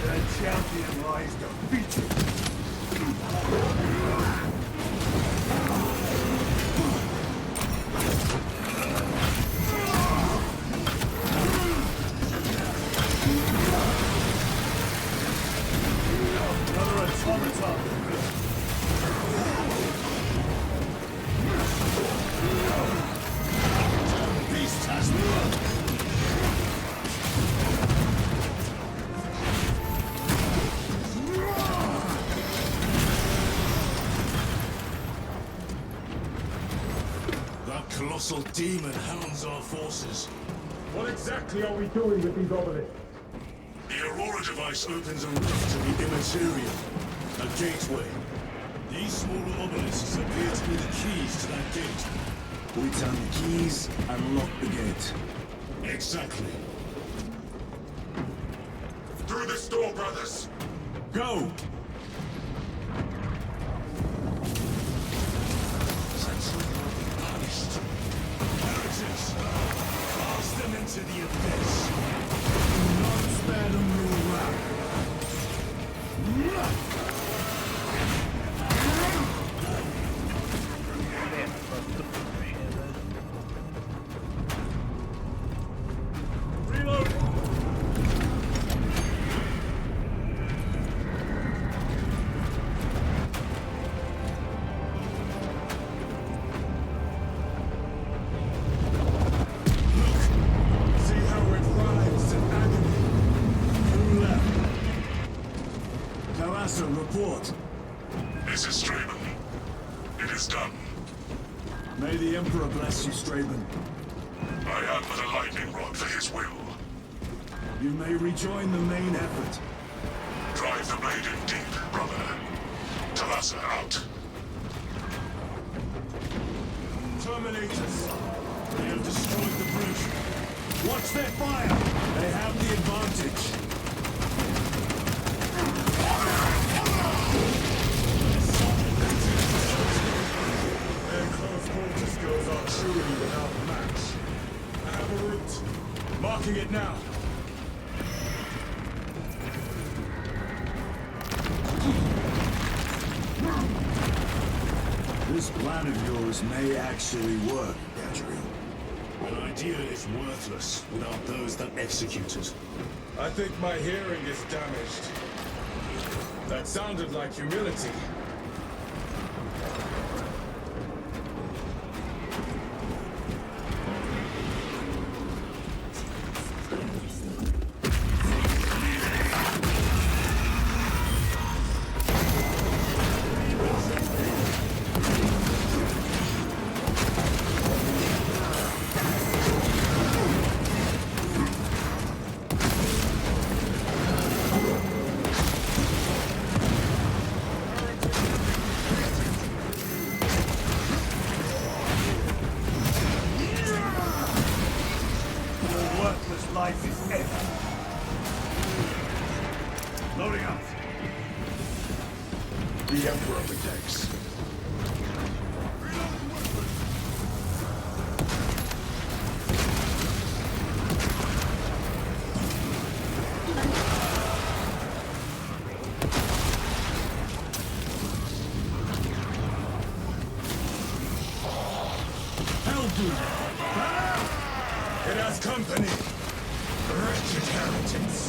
The champion lies defeated. Another automaton. Beast has me. That colossal demon hounds our forces. What exactly are we doing with these obelisks? The Aurora device opens a rift to the immaterial. A gateway. These smaller obelisks appear to be the keys to that gate. We turn the keys and lock the gate. Exactly. Through this door, brothers! Go! Punished. Heretics! Cast them into the abyss! Not spare them your wrath. Commander, report. This is Straben. It is done. May the Emperor bless you, Straben. I am but a lightning rod for his will. You may rejoin the main effort. Drive the blade in deep, brother. Talassa out. Terminators. They have destroyed the bridge. Watch their fire. They have the advantage. Their close quarter skills are truly without match. I have a route. Marking it now. This plan of yours may actually work, Gadgery. An idea is worthless without those that execute it. I think my hearing is damaged. That sounded like humility. Life is ended. Loading up. The Emperor protects. It has company. Wretched heretics.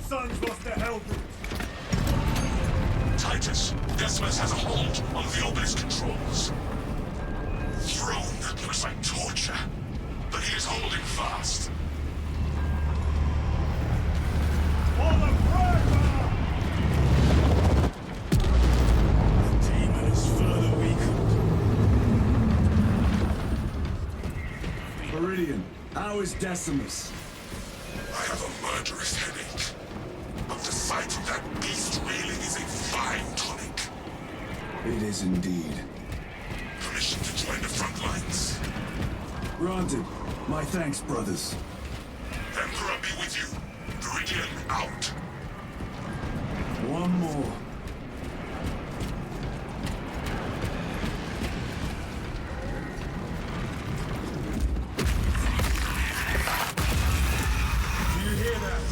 Sons lost their hell route. Titus, Decimus has a hold on the obelisk controls. Throne that looks like torture, but he is holding fast. For the Praetor! The demon is further weakened. Meridian, how is Decimus? I have a murderous headache. But the sight of that beast reeling is a fine tonic. It is indeed. Permission to join the front lines. Granted. My thanks, brothers. Emperor be with you. Meridian out. One more. Do you hear that?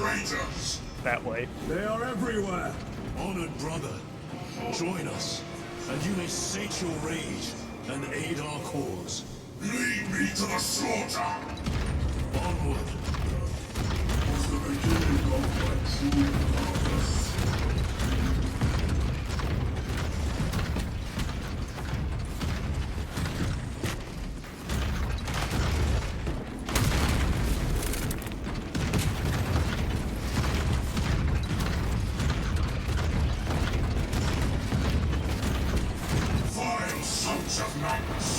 traitors! That way. They are everywhere! Honored brother, join us, and you may sate your rage and aid our cause. Lead me to the slaughter! Onward! Was the beginning of my true purpose. Vile sons of madness!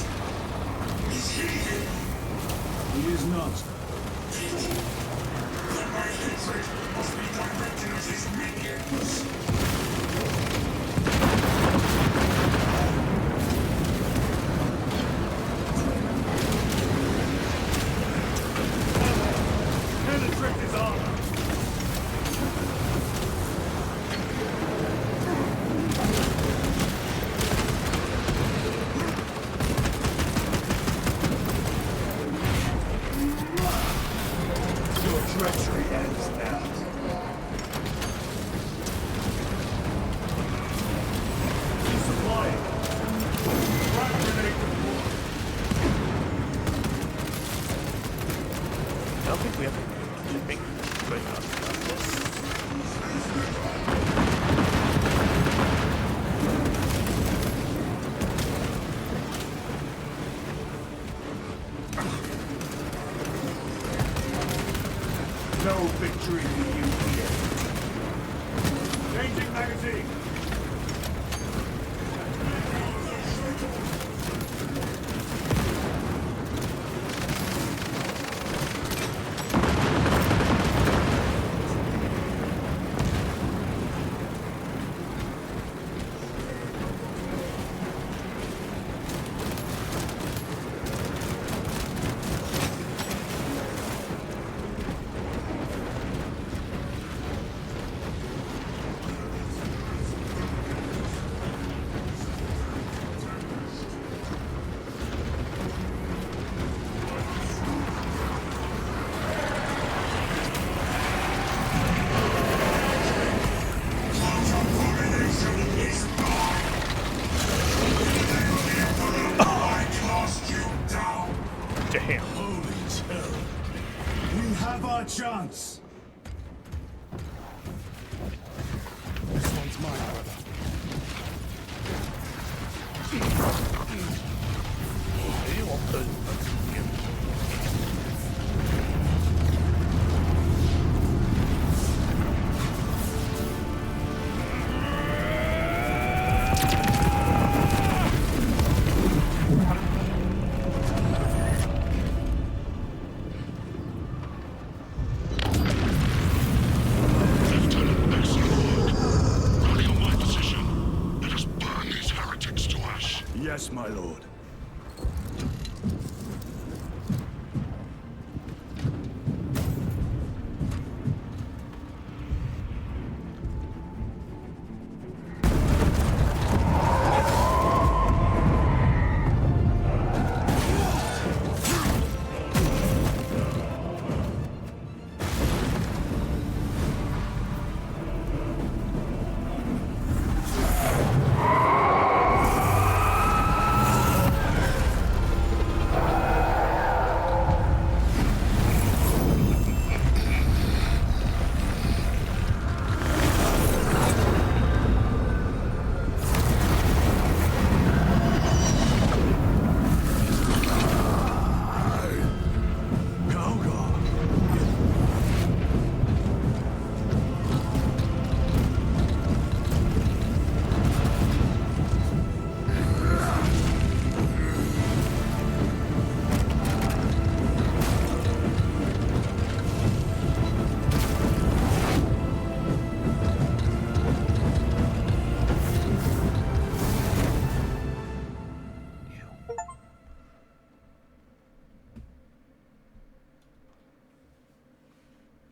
Is he here? He is not. Then my hatred must be directed at his minions! Penetrate his armor! Your treachery ends now. Resupplying. Frag grenade deployed. I don't think we have to think right now about this. No victory for you here. Changing magazine. Damn. Holy terror! We have our chance. This one's mine, brother. Maybe we'll put Lieutenant Exlord, running on my position. Let us burn these heretics to ash. Yes, my lord.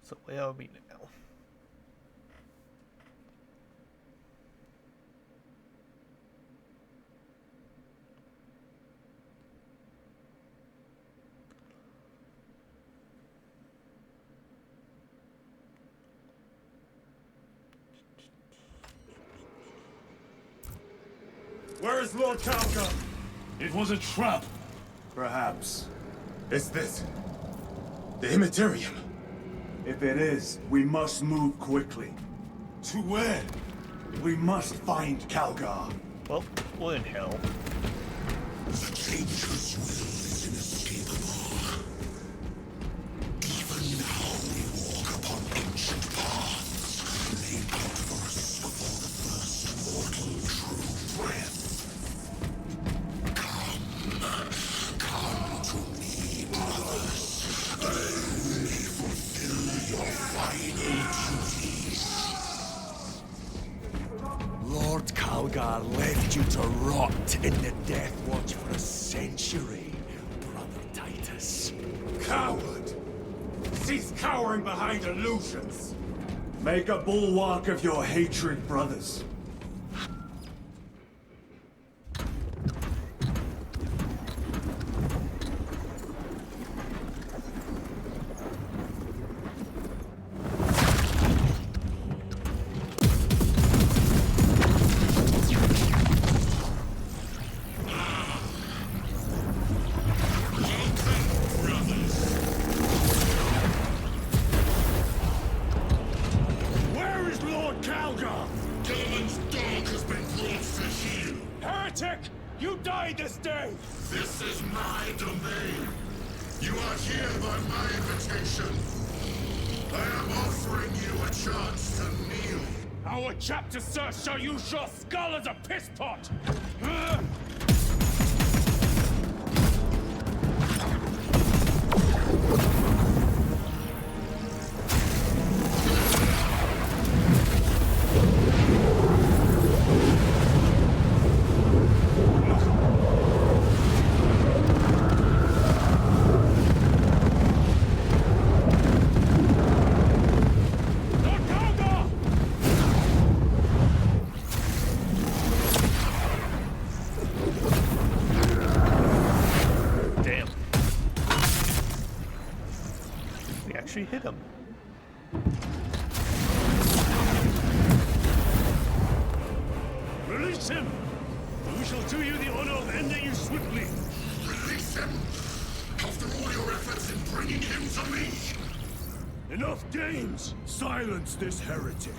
So where are we now? Where is Lord Calca? It was a trap. Perhaps. Is this the Immaterium? If it is, we must move quickly. To where? We must find Calgar. Well, we're in hell. The Changer's will is inescapable. Even now we walk upon ancient paths, laid out for us before the first mortal true breath. Come to me, brothers. I will fulfill your final duties. Lord Calgar left you to rot in the Death Watch for a century, Brother Titus. Coward! Cease cowering behind illusions! Make a bulwark of your hatred, brothers. Where is Lord Calgar? Gilliman's dog has been brought to heel. Heretic! You died this day! This is my domain. You are here by my invitation. I am offering you a chance to kneel. Our chapter, sir, shall use your skull as a piss pot! Damn. We actually hit him. Release him! We shall do you the honor of ending you swiftly. Release him! After all your efforts in bringing him to me! Enough games! Silence this heretic.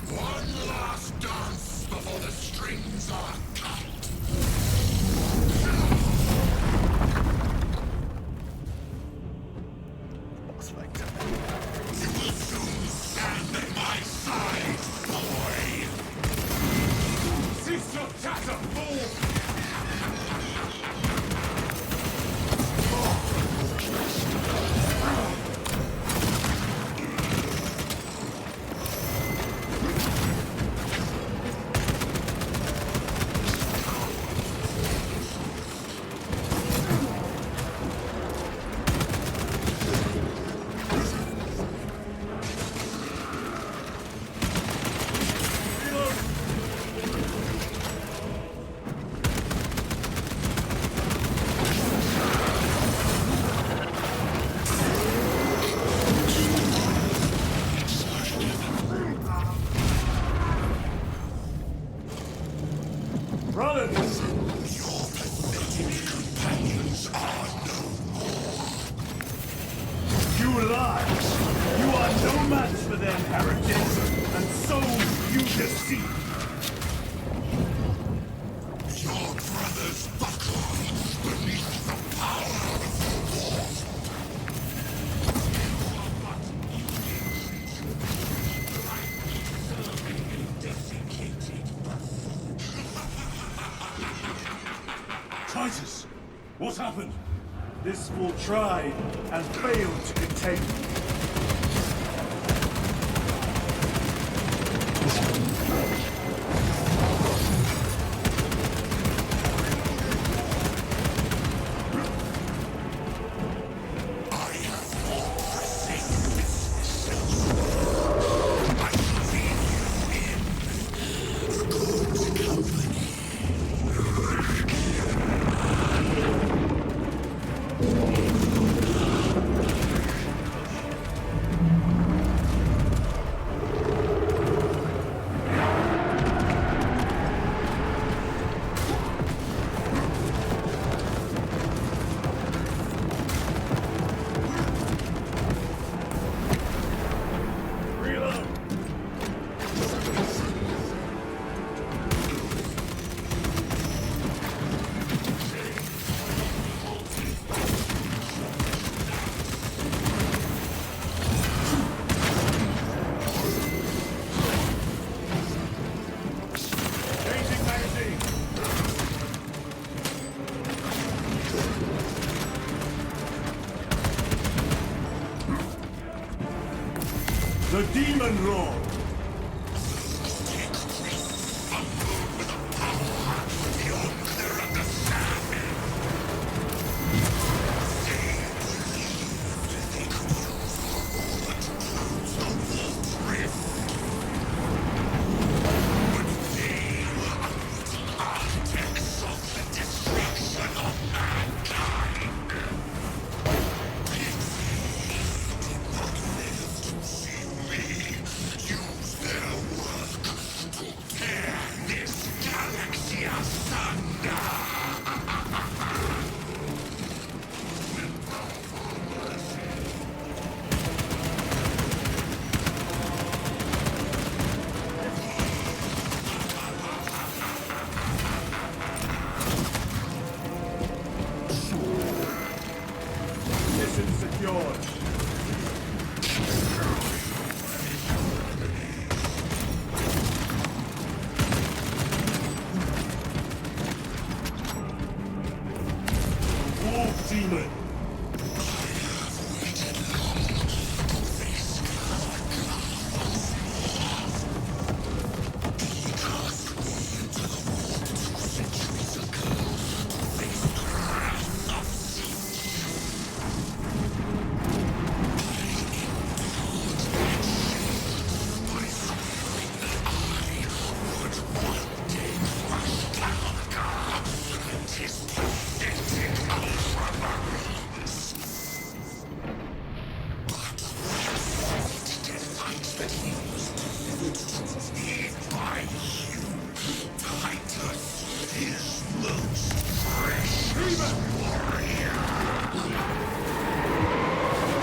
One last dance before the strings are cut! Boss fight. You will soon stand at my side, boy! Cease your chatter, fool! Brothers! Your pathetic companions are no more. You lie! You are no match for them, heretics! And so you deceive! Your brothers buckle beneath the power of the war. Titus! What happened? This fool tried and failed to contain me. I have more pressing business elsewhere. I shall leave you in good company. The demon roar! Mission secured. Wolf demon.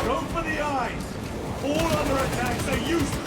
Go for the eyes! All other attacks are useless!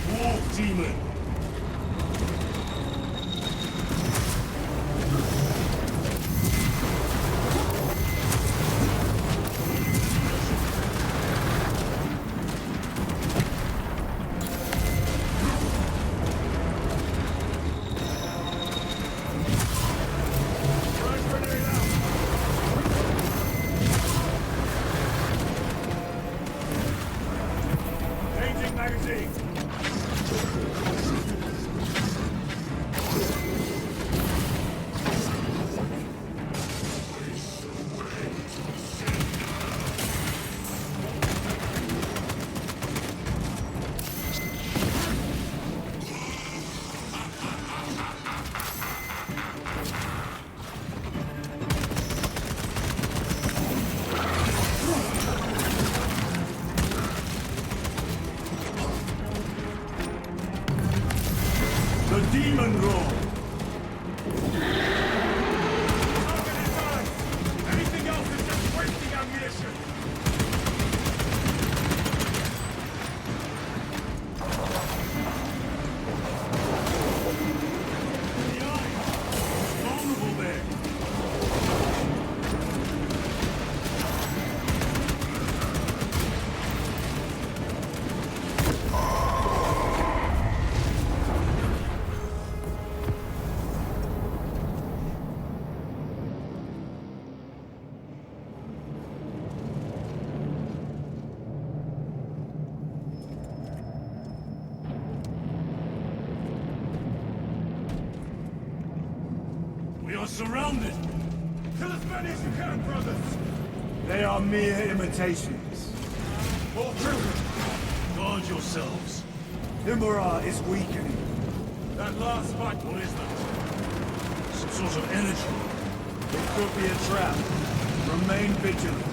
Wolf demon. Changing magazine. The demon roar. Anything else is just wasting ammunition. The eye. Vulnerable there. We are surrounded! Kill as many as you can, brothers! They are mere imitations. More children! Guard yourselves. Himura is weakening. That last fight, what is that? Some sort of energy. It could be a trap. Remain vigilant.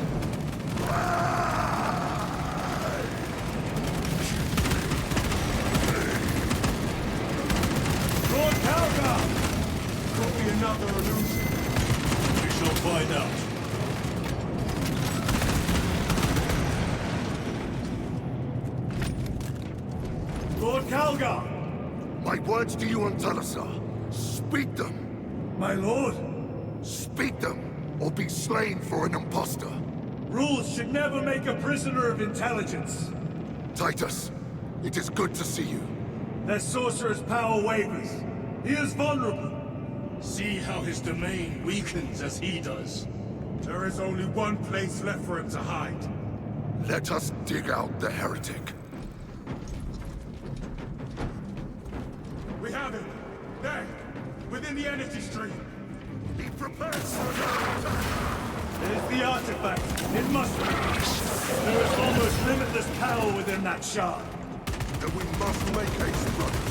Lord Calgar! Could be another illusion. We shall find out. Lord Calgar! My words to you on Talassa. Speak them. My lord! Speak them, or be slain for an impostor. Rules should never make a prisoner of intelligence. Titus, it is good to see you. Their sorcerer's power wavers. He is vulnerable. See how his domain weakens as he does. There is only one place left for him to hide. Let us dig out the heretic. We have him! There! Within the energy stream! Be prepared for another attack! It is the artifact. It must be. There is almost limitless power within that shard. Then we must make haste, brothers.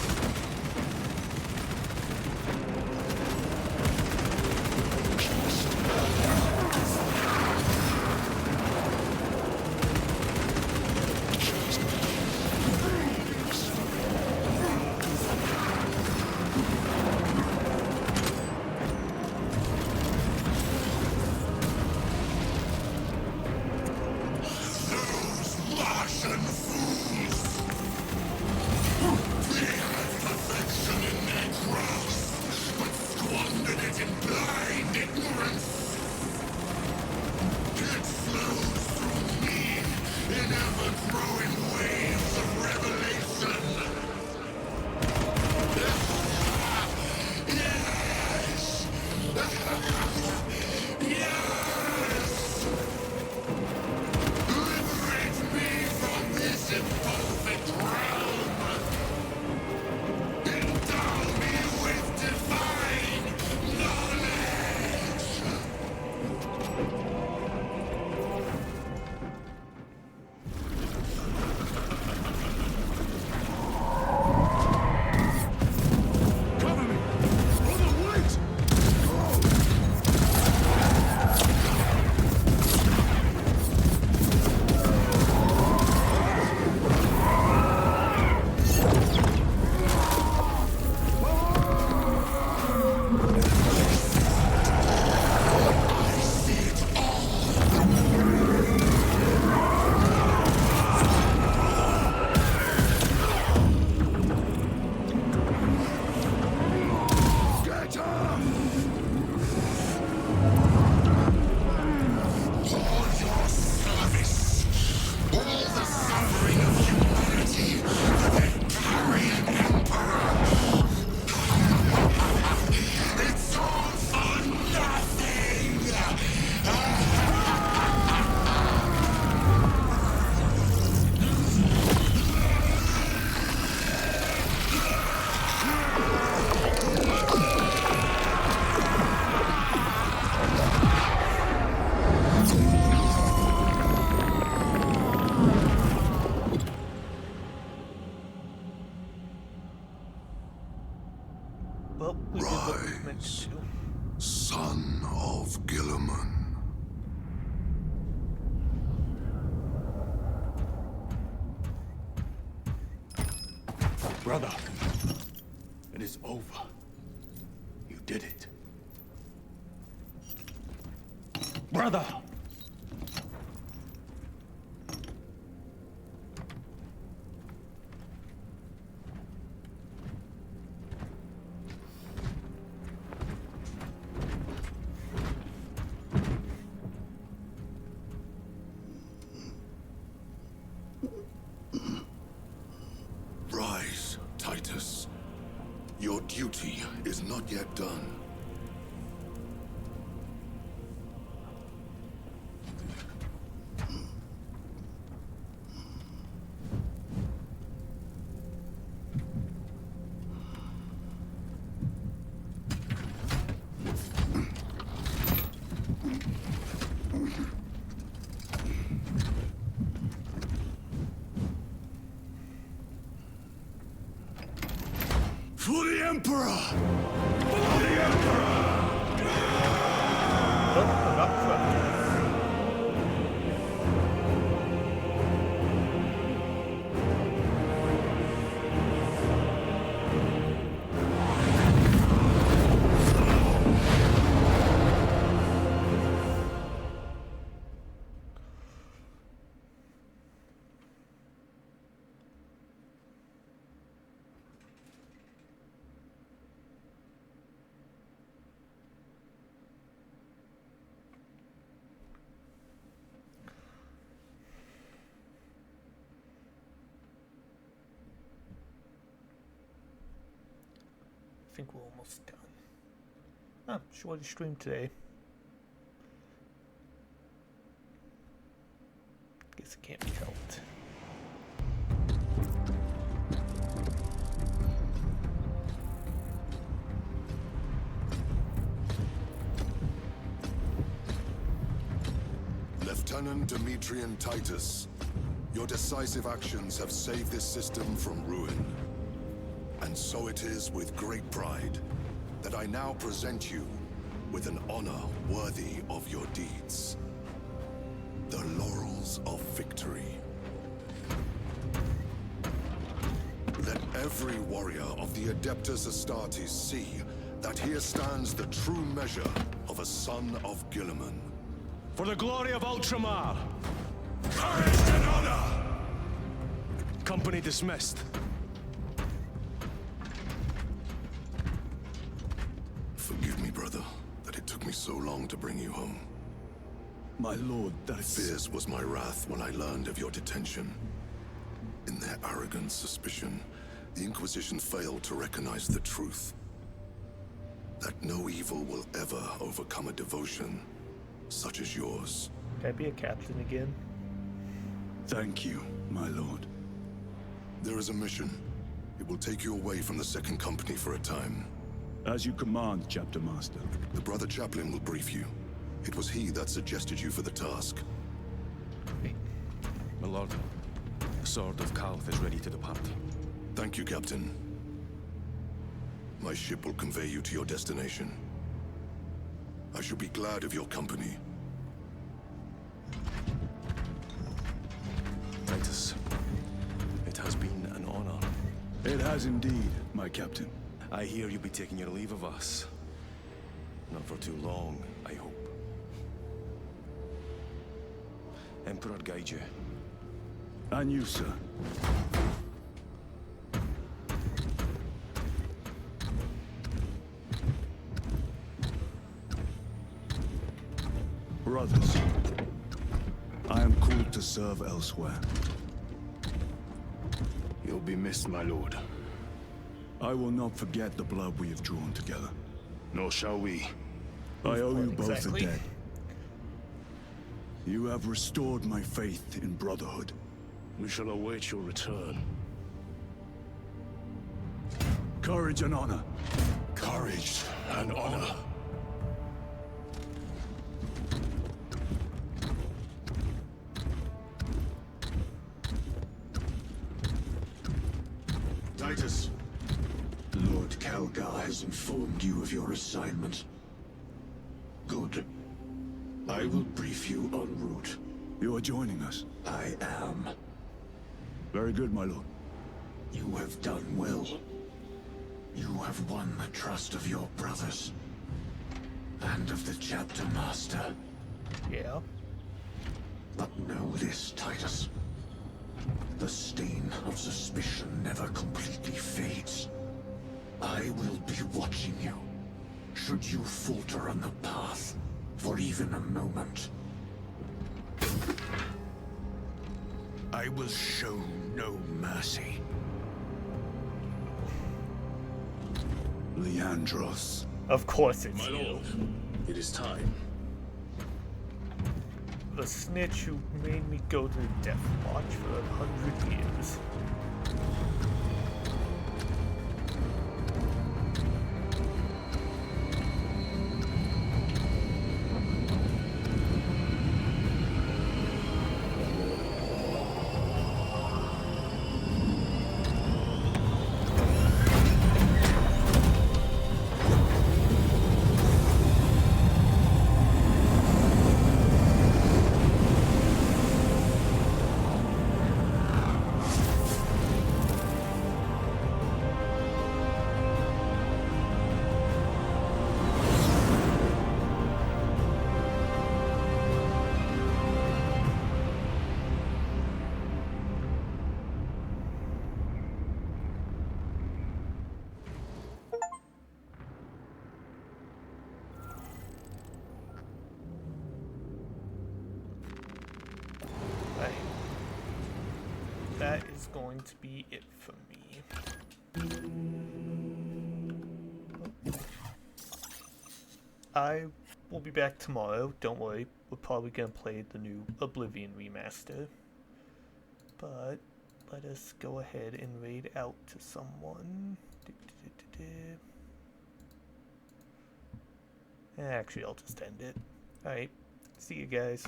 Well, we did what we meant to do. Son of Gilliman. Brother, it is over. You did it. Brother! Rise, Titus. Your duty is not yet done. For the Emperor! For the Emperor! Nope, I'm not fucked. I think we're almost done. Oh, shortest stream today. Guess it can't be helped. Lieutenant Demetrian Titus, your decisive actions have saved this system from ruin. And so it is with great pride that I now present you with an honor worthy of your deeds. The Laurels of Victory. Let every warrior of the Adeptus Astartes see that here stands the true measure of a son of Guilliman. For the glory of Ultramar! Courage and honor! Company dismissed. Forgive me, brother, that it took me so long to bring you home. My lord, that is... Fierce was my wrath when I learned of your detention. In their arrogant suspicion, the Inquisition failed to recognize the truth. That no evil will ever overcome a devotion such as yours. Can I be a captain again? Thank you, my lord. There is a mission. It will take you away from the Second Company for a time. As you command, Chapter Master. The Brother Chaplain will brief you. It was he that suggested you for the task. My lord, the Sword of Kalth is ready to depart. Thank you, Captain. My ship will convey you to your destination. I shall be glad of your company. Titus, it has been an honor. It has indeed, my captain. I hear you'll be taking your leave of us. Not for too long, I hope. Emperor guide you. And you, sir. Brothers, I am called to serve elsewhere. You'll be missed, my lord. I will not forget the blood we have drawn together. Nor shall we. I owe you both Exactly. a debt. You have restored my faith in brotherhood. We shall await your return. Courage and honor. Courage and honor. Titus, Lord Calgar has informed you of your assignment. Good. I will brief you en route. You are joining us. I am. Very good, my lord. You have done well. You have won the trust of your brothers. And of the Chapter Master. Yeah. But know this, Titus. The stain of suspicion never completely fades. I will be watching you. Should you falter on the path, for even a moment. I will show no mercy. Leandros. Of course it's My you. lord, it is time. The snitch who made me go to the Death Watch for 100 years. that is going to be it for me. I will be back tomorrow, don't worry. We're probably going to play the new Oblivion remaster. But let us go ahead and raid out to someone. Actually, I'll just end it. Alright, see you guys.